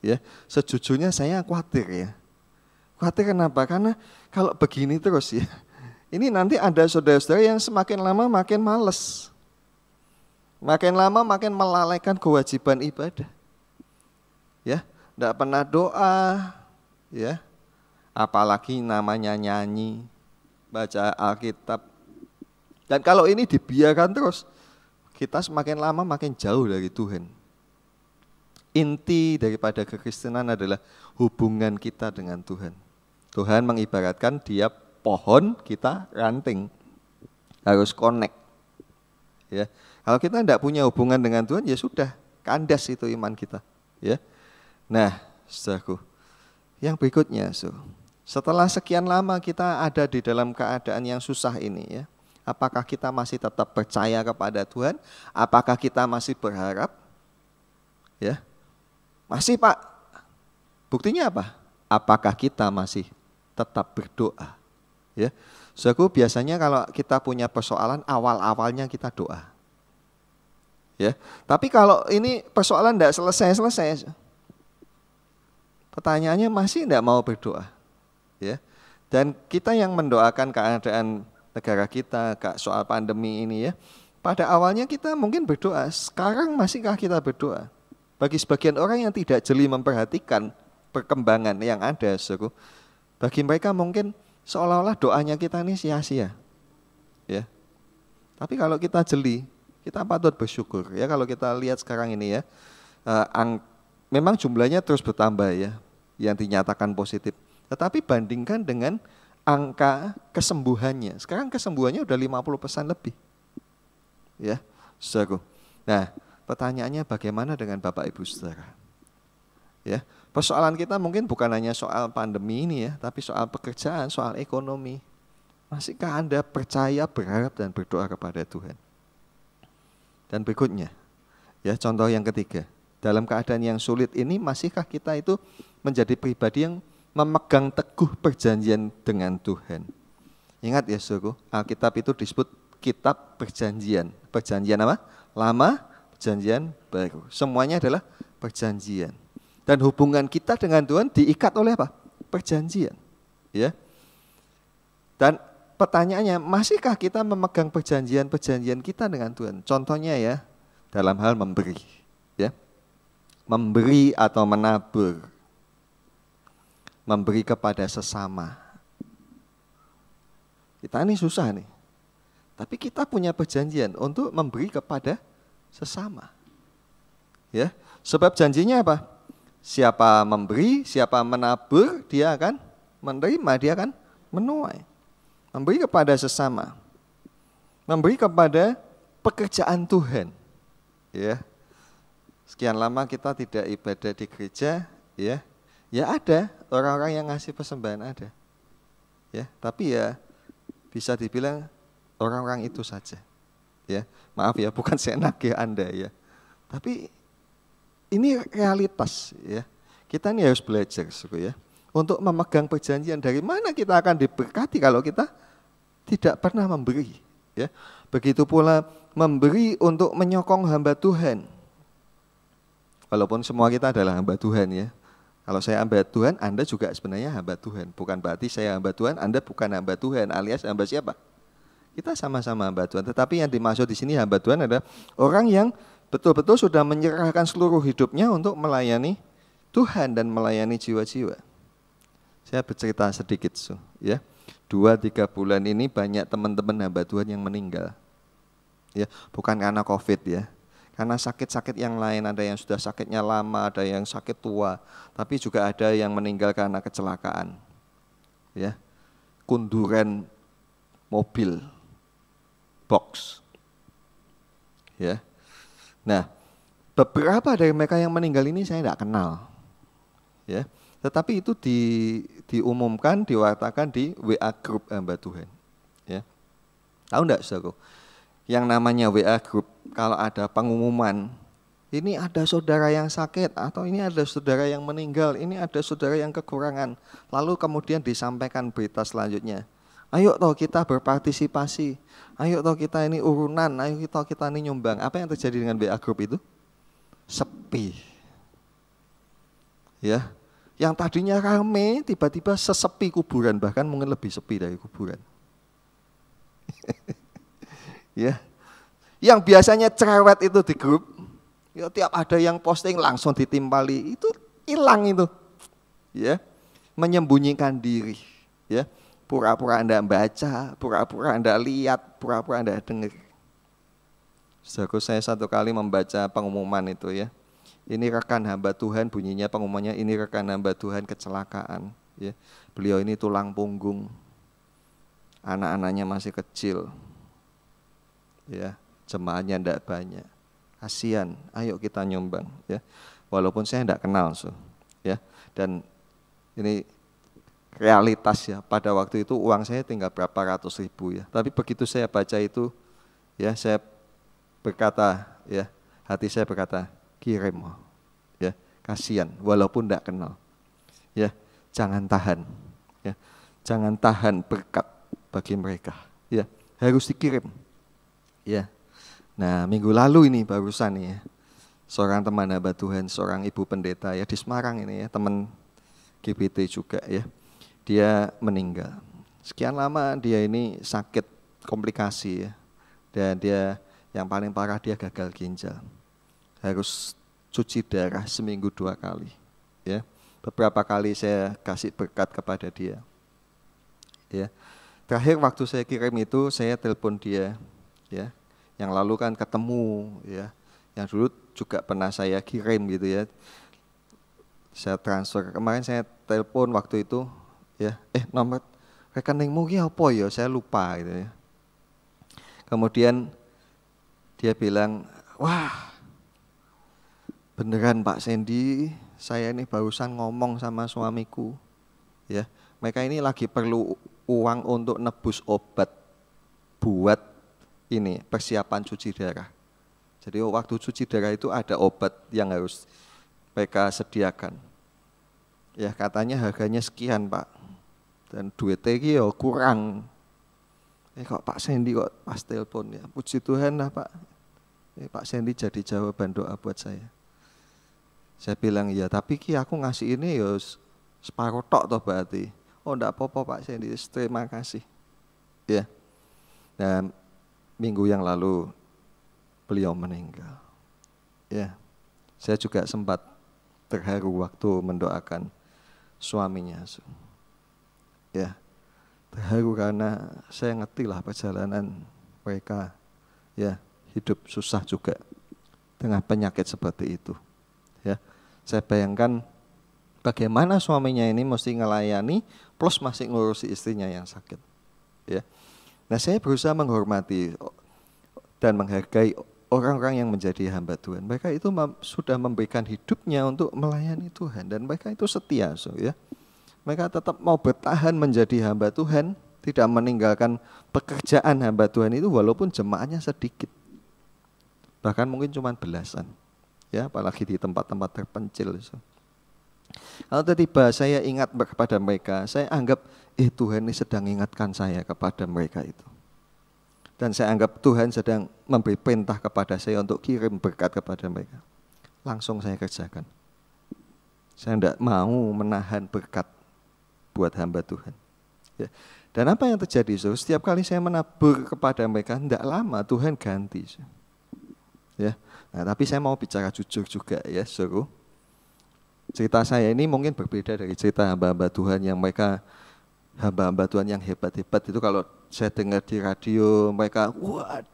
Ya, sejujurnya saya khawatir ya. Khawatir kenapa? Karena kalau begini terus ya, ini nanti ada saudara-saudara yang semakin lama makin malas. Makin lama makin melalaikan kewajiban ibadah. Ya, enggak pernah doa, ya. Apalagi namanya nyanyi, baca Alkitab. Dan kalau ini dibiarkan terus, kita semakin lama makin jauh dari Tuhan. Inti daripada kekristenan adalah hubungan kita dengan Tuhan. Tuhan mengibaratkan dia pohon, kita ranting. Harus connect. Ya. Kalau kita tidak punya hubungan dengan Tuhan, ya sudah, kandas itu iman kita. Ya. Nah, saudaraku, yang berikutnya, setelah sekian lama kita ada di dalam keadaan yang susah ini, ya. Apakah kita masih tetap percaya kepada Tuhan? Apakah kita masih berharap? Ya, masih Pak. Buktinya apa? Apakah kita masih tetap berdoa? Ya, saudaraku, biasanya kalau kita punya persoalan awal-awalnya kita doa. Ya, tapi kalau ini persoalan tidak selesai-selesai, Pertanyaannya masih tidak mau berdoa, ya. Dan kita yang mendoakan keadaan negara kita, soal pandemi ini ya, pada awalnya kita mungkin berdoa, sekarang masihkah kita berdoa? Bagi sebagian orang yang tidak jeli memperhatikan perkembangan yang ada, saudara, bagi mereka mungkin seolah-olah doanya kita ini sia-sia, ya. Tapi kalau kita jeli, kita patut bersyukur, ya. Kalau kita lihat sekarang ini ya, memang jumlahnya terus bertambah ya, yang dinyatakan positif. Tetapi bandingkan dengan angka kesembuhannya, sekarang kesembuhannya udah 50% lebih. Ya, saudara. Nah, pertanyaannya bagaimana dengan Bapak Ibu Saudara? Ya, persoalan kita mungkin bukan hanya soal pandemi ini ya, tapi soal pekerjaan, soal ekonomi. Masihkah Anda percaya, berharap dan berdoa kepada Tuhan? Dan berikutnya, ya contoh yang ketiga, dalam keadaan yang sulit ini masihkah kita itu menjadi pribadi yang memegang teguh perjanjian dengan Tuhan? Ingat ya saudara, Alkitab itu disebut kitab perjanjian. Perjanjian apa? Lama, perjanjian baru. Semuanya adalah perjanjian. Dan hubungan kita dengan Tuhan diikat oleh apa? Perjanjian. Ya. Dan pertanyaannya, masihkah kita memegang perjanjian-perjanjian kita dengan Tuhan? Contohnya ya, dalam hal memberi. Ya. Memberi atau menabur. Memberi kepada sesama. Kita ini susah nih. Tapi kita punya perjanjian untuk memberi kepada sesama. Ya, sebab janjinya apa? Siapa memberi, siapa menabur, dia akan menerima, dia akan menuai. Memberi kepada sesama. Memberi kepada pekerjaan Tuhan. Ya. Sekian lama kita tidak ibadah di gereja, ya. Ya ada orang-orang yang ngasih persembahan ada. Ya, tapi ya bisa dibilang orang-orang itu saja. Ya, maaf ya, bukan saya nagih Anda ya. Tapi ini realitas ya. Kita ini harus belajar ya, untuk memegang perjanjian. Dari mana kita akan diberkati kalau kita tidak pernah memberi ya. Begitu pula memberi untuk menyokong hamba Tuhan. Walaupun semua kita adalah hamba Tuhan ya. Kalau saya hamba Tuhan, Anda juga sebenarnya hamba Tuhan. Bukan berarti saya hamba Tuhan, Anda bukan hamba Tuhan, alias hamba siapa? Kita sama-sama hamba Tuhan. Tetapi yang dimaksud di sini hamba Tuhan adalah orang yang betul-betul sudah menyerahkan seluruh hidupnya untuk melayani Tuhan dan melayani jiwa-jiwa. Saya bercerita sedikit, ya. 2-3 bulan ini banyak teman-teman hamba Tuhan yang meninggal. Ya, bukan karena COVID ya. Karena sakit-sakit yang lain, ada yang sudah sakitnya lama, ada yang sakit tua, tapi juga ada yang meninggal karena kecelakaan. Ya. Kunduran mobil box. Ya. Nah, beberapa dari mereka yang meninggal ini saya tidak kenal. Ya. Tetapi itu diumumkan, diwartakan di WA Group hamba Tuhan. Ya. Tahu enggak, saudara? Yang namanya WA Group, kalau ada pengumuman, ini ada saudara yang sakit, atau ini ada saudara yang meninggal, ini ada saudara yang kekurangan. Lalu kemudian disampaikan berita selanjutnya. Ayo toh kita berpartisipasi, ayo toh kita ini urunan, ayo kita ini nyumbang. Apa yang terjadi dengan WA Group itu? Sepi. Ya, yang tadinya rame tiba-tiba sesepi kuburan, bahkan mungkin lebih sepi dari kuburan. Ya, yang biasanya cerewet itu di grup, ya tiap ada yang posting langsung ditimpali, itu hilang itu. Ya, menyembunyikan diri. Ya, pura-pura Anda baca, pura-pura Anda lihat, pura-pura Anda dengar. Saudaraku, saya satu kali membaca pengumuman itu ya. Ini rekan hamba Tuhan, bunyinya pengumumannya, ini rekan hamba Tuhan kecelakaan. Ya. Beliau ini tulang punggung, anak-anaknya masih kecil. Ya, jemaahnya tidak banyak. Kasihan, ayo kita nyumbang. Ya. Walaupun saya tidak kenal, ya. Dan ini realitas ya. Pada waktu itu uang saya tinggal berapa ratus ribu ya. Tapi begitu saya baca itu, ya saya berkata, ya hati saya berkata, kirim, ya kasihan, walaupun tidak kenal. Ya, jangan tahan, ya jangan tahan berkat bagi mereka. Ya, harus dikirim. Ya, nah minggu lalu ini barusan ya, seorang teman hamba Tuhan, seorang ibu pendeta ya di Semarang ini ya, teman LGBT juga ya. Dia meninggal. Sekian lama dia ini sakit komplikasi ya. Dan dia yang paling parah dia gagal ginjal. Harus cuci darah seminggu 2 kali. Ya. Beberapa kali saya kasih berkat kepada dia. Ya. Terakhir waktu saya kirim itu saya telepon dia ya. Yang lalu kan ketemu ya. Yang dulu juga pernah saya kirim gitu ya. Saya transfer. Kemarin saya telepon waktu itu ya, nomor rekeningmu ki apa ya? Saya lupa gitu ya. Kemudian dia bilang, "Wah, beneran Pak Sandy, saya ini barusan ngomong sama suamiku. Ya, mereka ini lagi perlu uang untuk nebus obat buat ini persiapan cuci darah. Jadi waktu cuci darah itu ada obat yang harus mereka sediakan. Ya katanya harganya sekian Pak. Dan duitnya ini ya kurang. Kok Pak Sandy kok pas telepon ya. Puji Tuhan lah Pak. Pak Sandy jadi jawaban doa buat saya. Saya bilang ya tapi ki aku ngasih ini ya separuh tok toh berarti. Oh enggak apa-apa Pak Sandy, terima kasih. Ya. Dan minggu yang lalu beliau meninggal. Ya. Saya juga sempat terharu waktu mendoakan suaminya. Ya. Terharu karena saya ngerti lah perjalanan mereka. Ya, hidup susah juga dengan penyakit seperti itu. Ya. Saya bayangkan bagaimana suaminya ini mesti ngelayani plus masih ngurusi istrinya yang sakit. Ya. Nah, saya berusaha menghormati dan menghargai orang-orang yang menjadi hamba Tuhan. Mereka itu sudah memberikan hidupnya untuk melayani Tuhan dan mereka itu setia, ya. Mereka tetap mau bertahan menjadi hamba Tuhan, tidak meninggalkan pekerjaan hamba Tuhan itu walaupun jemaahnya sedikit. Bahkan mungkin cuma belasan. Ya, apalagi di tempat-tempat terpencil. Kalau tiba-tiba saya ingat kepada mereka, saya anggap Tuhan ini sedang ingatkan saya kepada mereka itu. Dan saya anggap Tuhan sedang memberi perintah kepada saya untuk kirim berkat kepada mereka. Langsung saya kerjakan. Saya tidak mau menahan berkat buat hamba Tuhan. Ya. Dan apa yang terjadi? Setiap kali saya menabur kepada mereka, tidak lama Tuhan ganti. Ya. Nah, tapi saya mau bicara jujur juga ya, suruh. Cerita saya ini mungkin berbeda dari cerita hamba-hamba Tuhan yang mereka hamba-hamba Tuhan yang hebat-hebat itu kalau saya dengar di radio mereka wah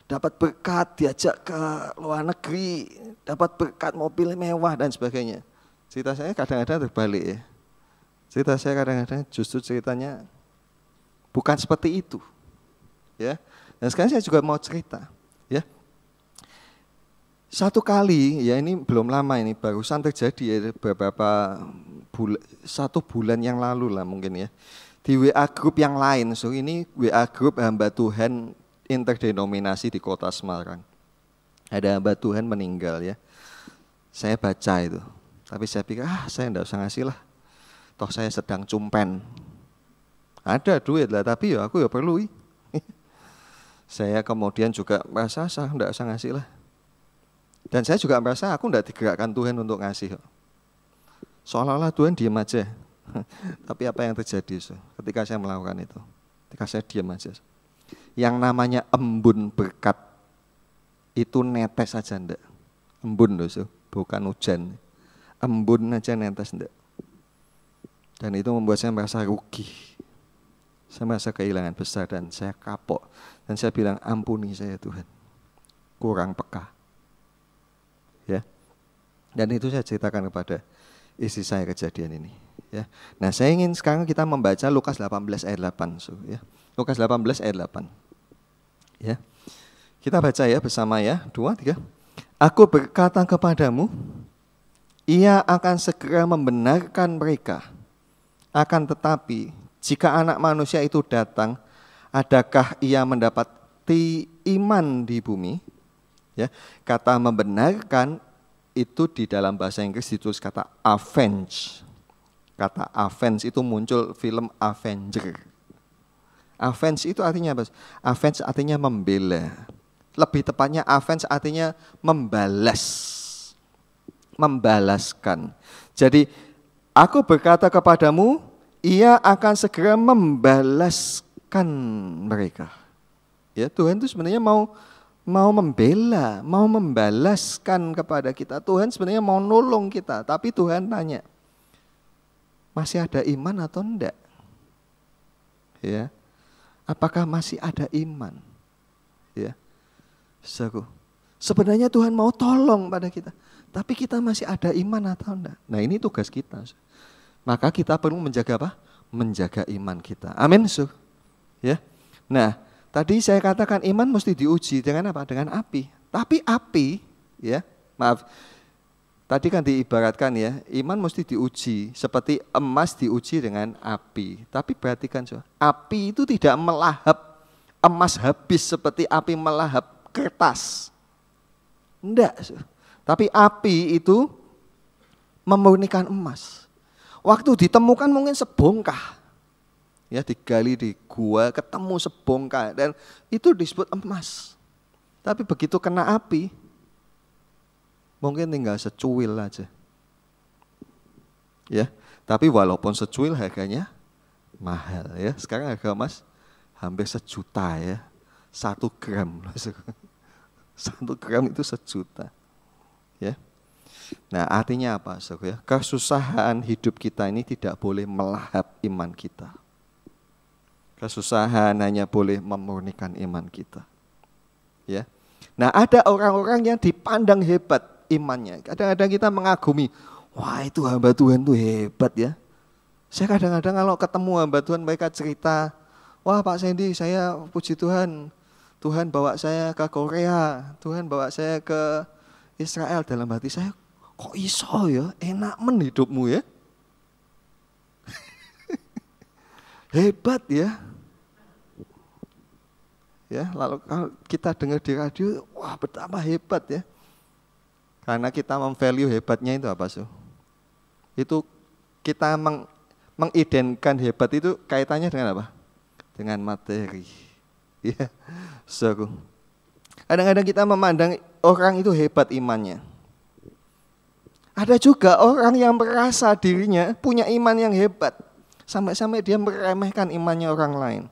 dapat berkat diajak ke luar negeri, dapat berkat mobil mewah dan sebagainya. Cerita saya kadang-kadang terbalik ya. Cerita saya kadang-kadang justru ceritanya bukan seperti itu. Ya. Dan sekarang saya juga mau cerita, ya. Satu kali, ya ini belum lama ini, barusan terjadi ya, beberapa bulan, 1 bulan yang lalu lah mungkin ya. Di WA grup yang lain, so ini WA grup hamba Tuhan interdenominasi di kota Semarang. Ada hamba Tuhan meninggal ya. Saya baca itu, tapi saya pikir saya enggak usah ngasih lah. Toh saya sedang cumpen. Ada duit lah, tapi ya aku ya perlu. Saya kemudian juga merasa saya enggak usah ngasih lah. Dan saya juga merasa aku enggak digerakkan Tuhan untuk ngasih. Seolah-olah Tuhan diam aja. Tapi apa yang terjadi ketika saya melakukan itu? Ketika saya diam aja. Yang namanya embun berkat itu netes aja enggak. Embun loh, bukan hujan. Embun aja netes enggak. Dan itu membuat saya merasa rugi. Saya merasa kehilangan besar dan saya kapok. Dan saya bilang ampuni saya Tuhan. Kurang peka. Ya. Dan itu saya ceritakan kepada istri saya kejadian ini, ya. Nah, saya ingin sekarang kita membaca Lukas 18 ayat 8, ya. Lukas 18 ayat 8. Ya. Kita baca ya bersama ya, 2, 3. Aku berkata kepadamu, ia akan segera membenarkan mereka. Akan tetapi, jika Anak Manusia itu datang, adakah ia mendapati iman di bumi? Ya, kata membenarkan itu di dalam bahasa Inggris ditulis kata avenge. Kata avenge itu muncul film Avenger. Avenge itu artinya apa? Avenge artinya membela. Lebih tepatnya avenge artinya membalas. Membalaskan. Jadi Aku berkata kepadamu, ia akan segera membalaskan mereka. Ya, Tuhan itu sebenarnya mau membela, mau membalaskan kepada kita. Tuhan sebenarnya mau nolong kita, tapi Tuhan tanya, masih ada iman atau enggak? Ya. Apakah masih ada iman? Ya. Saudaraku, sebenarnya Tuhan mau tolong pada kita, tapi kita masih ada iman atau enggak? Nah, ini tugas kita. Maka kita perlu menjaga apa? Menjaga iman kita. Amin, saudara. Ya. Nah, tadi saya katakan iman mesti diuji dengan apa? Dengan api. Tapi api, ya, maaf. Tadi kan diibaratkan ya, iman mesti diuji seperti emas diuji dengan api. Tapi perhatikan, saudara, api itu tidak melahap emas habis seperti api melahap kertas. Enggak, saudara. Tapi api itu memurnikan emas. Waktu ditemukan mungkin sebongkah. Ya, digali di gua ketemu sebongkah dan itu disebut emas. Tapi begitu kena api mungkin tinggal secuil aja. Ya, tapi walaupun secuil harganya mahal ya. Sekarang harga emas hampir 1 juta ya. 1 gram. 1 gram itu 1 juta. Ya. Nah, artinya apa, saudara? Kesusahan hidup kita ini tidak boleh melahap iman kita. Kesusahan hanya boleh memurnikan iman kita. Ya. Nah, ada orang-orang yang dipandang hebat imannya. Kadang-kadang kita mengagumi, wah itu hamba Tuhan tuh hebat ya. Saya kadang-kadang kalau ketemu hamba Tuhan mereka cerita, wah Pak Sandy, saya puji Tuhan, Tuhan bawa saya ke Korea, Tuhan bawa saya ke Israel. Dalam hati saya, kok iso ya, enak men hidupmu ya. Hebat ya. Ya, lalu kalau kita dengar di radio, wah betapa hebat ya. Karena kita memvalue hebatnya itu apa, Su? Itu kita mengidentikan hebat itu kaitannya dengan apa? Dengan materi. Ya, so, kadang-kadang kita memandang orang itu hebat imannya. Ada juga orang yang merasa dirinya punya iman yang hebat. Sampai-sampai dia meremehkan imannya orang lain.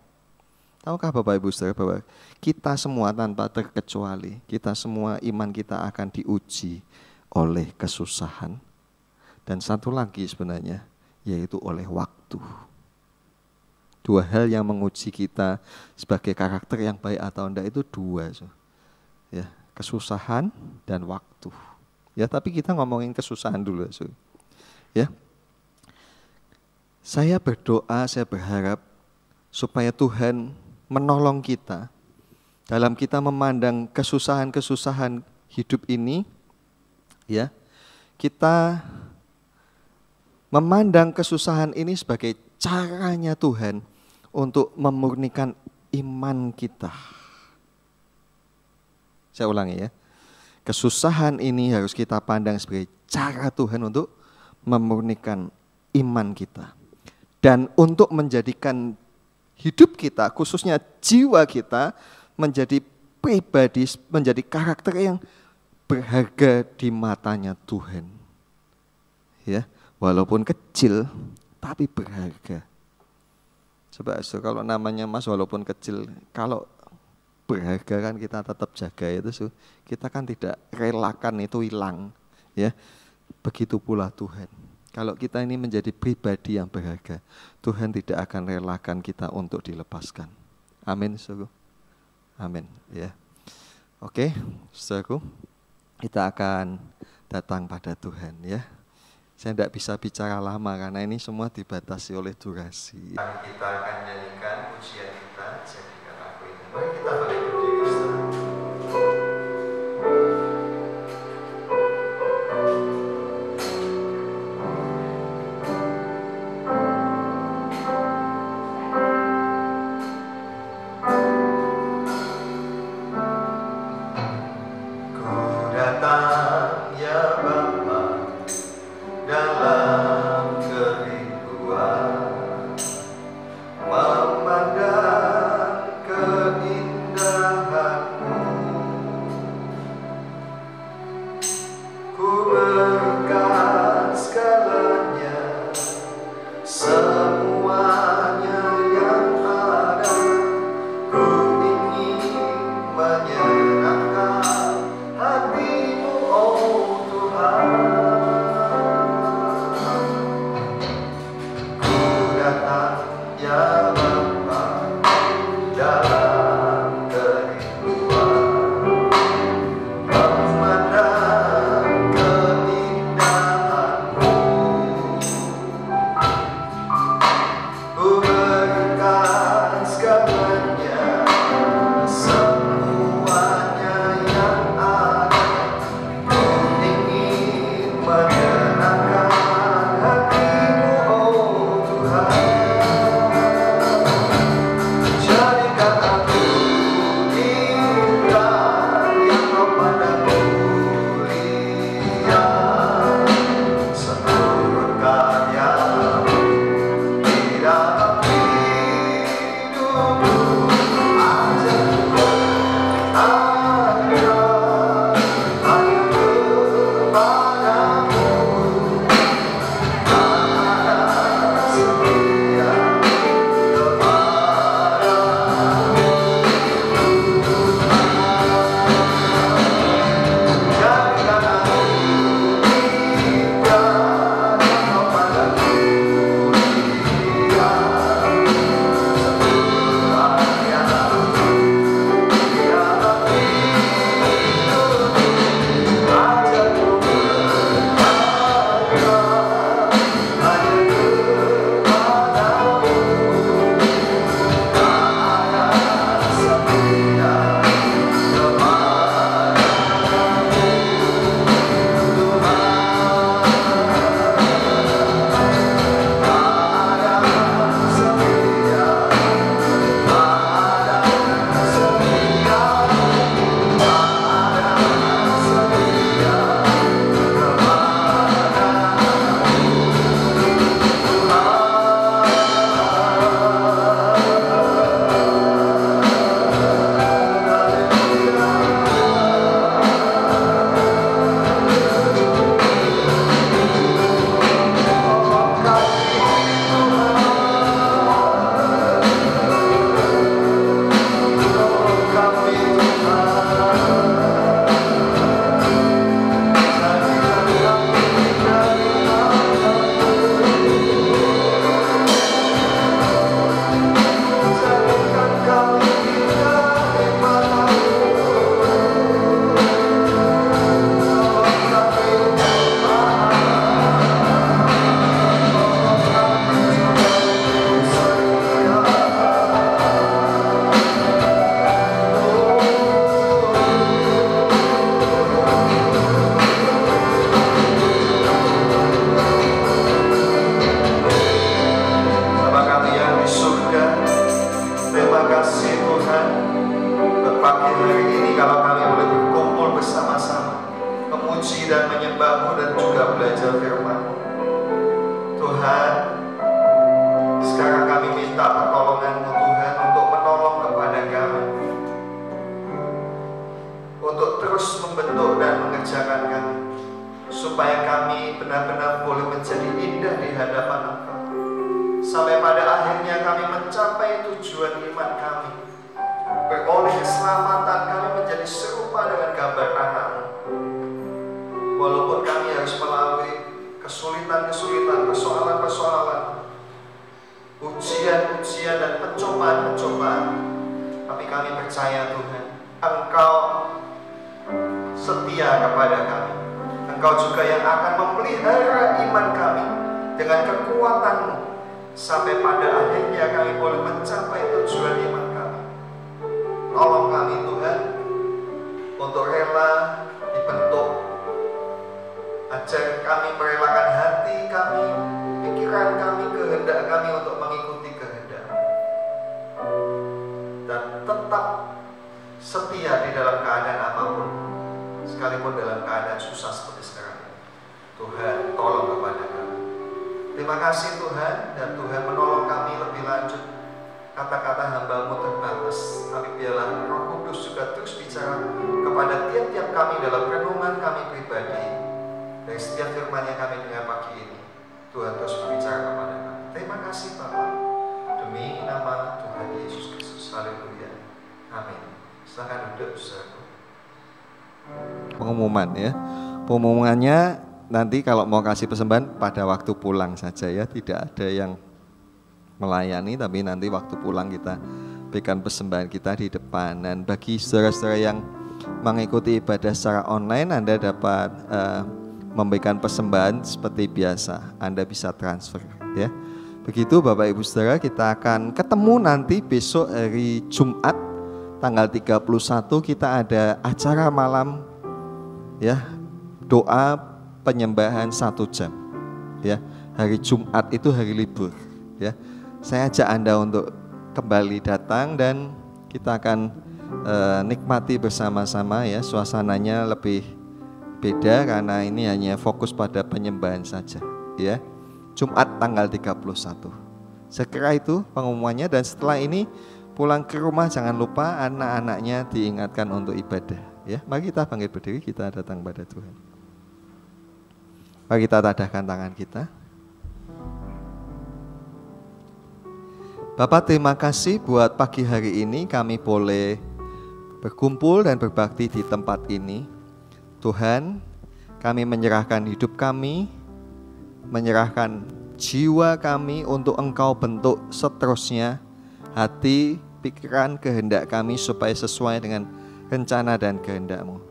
Tahukah Bapak Ibu Saudara bahwa kita semua tanpa terkecuali, kita semua iman kita akan diuji oleh kesusahan. Dan satu lagi sebenarnya, yaitu oleh waktu. 2 hal yang menguji kita sebagai karakter yang baik atau enggak itu 2. Ya, kesusahan dan waktu. Ya, tapi kita ngomongin kesusahan dulu. Ya. Saya berdoa, saya berharap supaya Tuhan menolong kita dalam kita memandang kesusahan-kesusahan hidup ini, ya, kita memandang kesusahan ini sebagai caranya Tuhan untuk memurnikan iman kita. Saya ulangi ya, kesusahan ini harus kita pandang sebagai cara Tuhan untuk memurnikan iman kita dan untuk menjadikan hidup kita, khususnya jiwa kita, menjadi pribadi, menjadi karakter yang berharga di matanya Tuhan. Ya, walaupun kecil, tapi berharga. Coba kalau namanya emas walaupun kecil, kalau berharga kan kita tetap jaga itu, kita kan tidak relakan itu hilang. Ya, begitu pula Tuhan. Kalau kita ini menjadi pribadi yang berharga, Tuhan tidak akan relakan kita untuk dilepaskan. Amin, saudaraku. Amin. Ya. Oke, saudaraku, kita akan datang pada Tuhan ya. Saya tidak bisa bicara lama karena ini semua dibatasi oleh durasi. Kita akan nyanyikan pujian kita, jadikan aku ini. Mari kita balik berdiri, saudara. Dalam kerinduan, kasih Tuhan, pagi hari ini kalau kami boleh berkumpul bersama-sama, memuji dan menyembah-Mu dan juga belajar firman-Mu. Tuhan, sekarang kami minta pertolongan-Mu Tuhan untuk menolong kepada kami, untuk terus membentuk dan mengerjakan kami, supaya kami benar-benar boleh menjadi indah di hadapan Engkau, sampai pada akhirnya kami mencapai tujuan iman kami, beroleh keselamatan, kami menjadi serupa dengan gambar anak-Mu. Walaupun kami harus melalui kesulitan-kesulitan, persoalan-persoalan, ujian-ujian dan pencobaan-pencobaan, tapi kami percaya Tuhan, Engkau setia kepada kami. Engkau juga yang akan memelihara iman kami dengan kekuatan-Mu, sampai pada akhirnya kami boleh mencapai tujuan iman kami. Tolong kami Tuhan, untuk rela dibentuk, ajar kami merelakan hati kami, pikiran kami, kehendak kami untuk mengikuti kehendak, dan tetap setia di dalam keadaan apapun, sekalipun dalam keadaan susah seperti sekarang. Tuhan, tolong kepada kami. Terima kasih Tuhan, dan Tuhan menolong kami lebih lanjut. Kata-kata hamba-Mu terbatas, tapi biarlah Roh Kudus juga terus bicara kepada tiap-tiap kami dalam renungan kami pribadi. Dari setiap firman yang kami dengar pagi ini, Tuhan terus berbicara kepada kami. Terima kasih Bapa, demi nama Tuhan Yesus Kristus. Haleluya. Amin. Silakan duduk, saudaraku. Pengumuman ya. Pengumumannya nanti kalau mau kasih persembahan pada waktu pulang saja ya, tidak ada yang melayani, tapi nanti waktu pulang kita berikan persembahan kita di depan. Dan bagi saudara-saudara yang mengikuti ibadah secara online, Anda dapat memberikan persembahan seperti biasa, Anda bisa transfer ya. Begitu Bapak Ibu Saudara, kita akan ketemu nanti besok hari Jumat tanggal 31, kita ada acara malam ya, doa penyembahan 1 jam ya. Hari Jumat itu hari libur ya. Saya ajak Anda untuk kembali datang dan kita akan nikmati bersama-sama ya. Suasananya lebih beda karena ini hanya fokus pada penyembahan saja ya. Jumat tanggal 31. Sekira itu pengumumannya, dan setelah ini pulang ke rumah jangan lupa anak-anaknya diingatkan untuk ibadah ya. Mari kita bangkit berdiri, kita datang pada Tuhan. Mari kita tadahkan tangan kita. Bapak, terima kasih buat pagi hari ini kami boleh berkumpul dan berbakti di tempat ini. Tuhan, kami menyerahkan hidup kami, menyerahkan jiwa kami untuk Engkau bentuk seterusnya, hati, pikiran, kehendak kami supaya sesuai dengan rencana dan kehendak-Mu.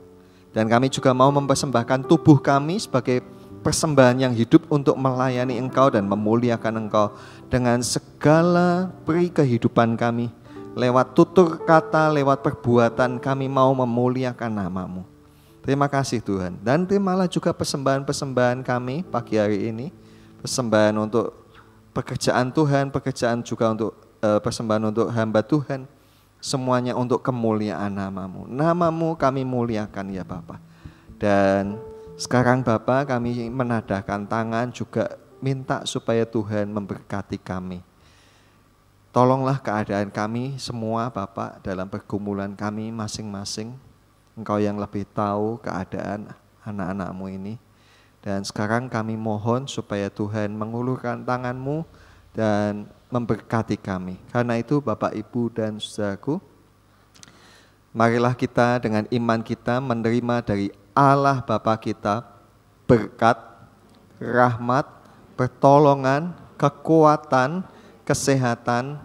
Dan kami juga mau mempersembahkan tubuh kami sebagai persembahan yang hidup untuk melayani Engkau dan memuliakan Engkau dengan segala peri kehidupan kami. Lewat tutur kata, lewat perbuatan kami mau memuliakan nama-Mu. Terima kasih Tuhan. Dan terimalah juga persembahan-persembahan kami pagi hari ini. Persembahan untuk pekerjaan Tuhan, pekerjaan juga untuk persembahan untuk hamba Tuhan. Semuanya untuk kemuliaan nama-Mu. Nama-Mu kami muliakan ya Bapa. Dan sekarang Bapa, kami menadahkan tangan juga minta supaya Tuhan memberkati kami. Tolonglah keadaan kami semua Bapa dalam pergumulan kami masing-masing. Engkau yang lebih tahu keadaan anak-anak-Mu ini. Dan sekarang kami mohon supaya Tuhan mengulurkan tangan-Mu dan memberkati kami. Karena itu Bapak, Ibu, dan saudaraku, marilah kita dengan iman kita menerima dari Allah Bapa kita berkat, rahmat, pertolongan, kekuatan, kesehatan,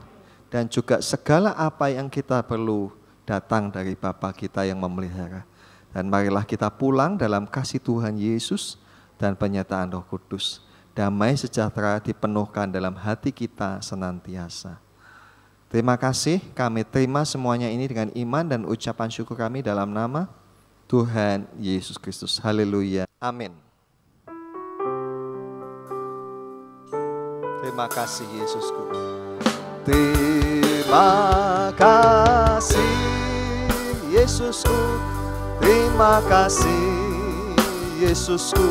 dan juga segala apa yang kita perlu datang dari Bapa kita yang memelihara. Dan marilah kita pulang dalam kasih Tuhan Yesus dan penyertaan Roh Kudus. Damai sejahtera dipenuhkan dalam hati kita senantiasa. Terima kasih, kami terima semuanya ini dengan iman dan ucapan syukur kami dalam nama Tuhan Yesus Kristus. Haleluya. Amin. Terima kasih Yesusku. Terima kasih Yesusku, terima kasih Yesusku.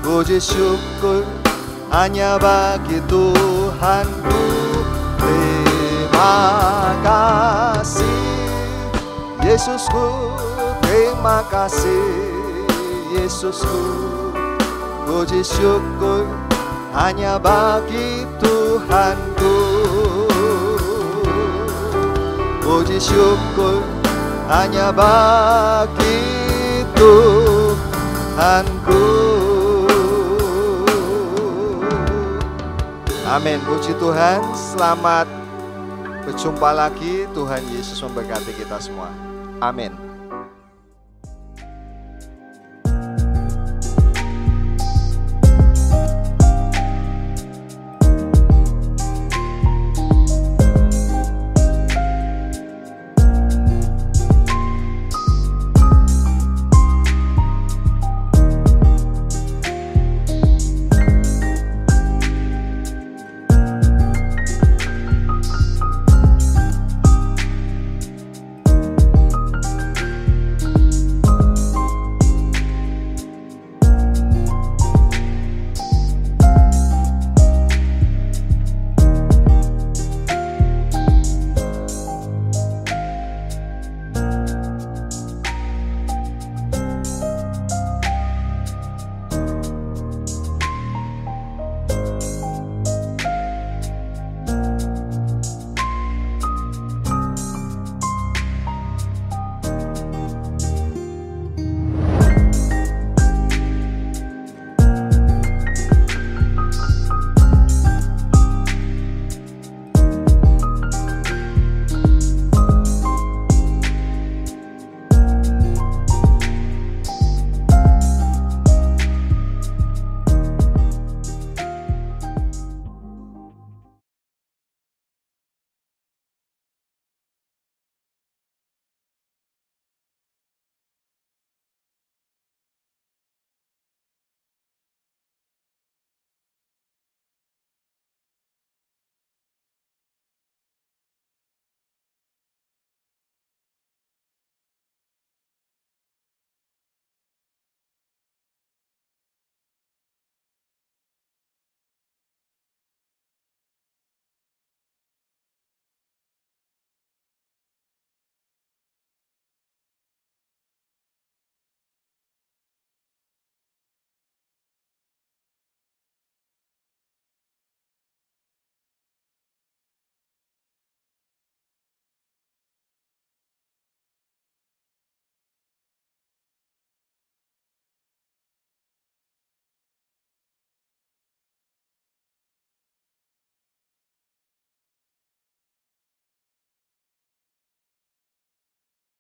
Puji syukur hanya bagi Tuhanku. Terima kasih Yesusku, terima kasih Yesusku. Puji syukur hanya bagi Tuhanku. Puji syukur hanya bagi Tuhanku. Amin. Puji Tuhan. Selamat berjumpa lagi. Tuhan Yesus memberkati kita semua. Amin.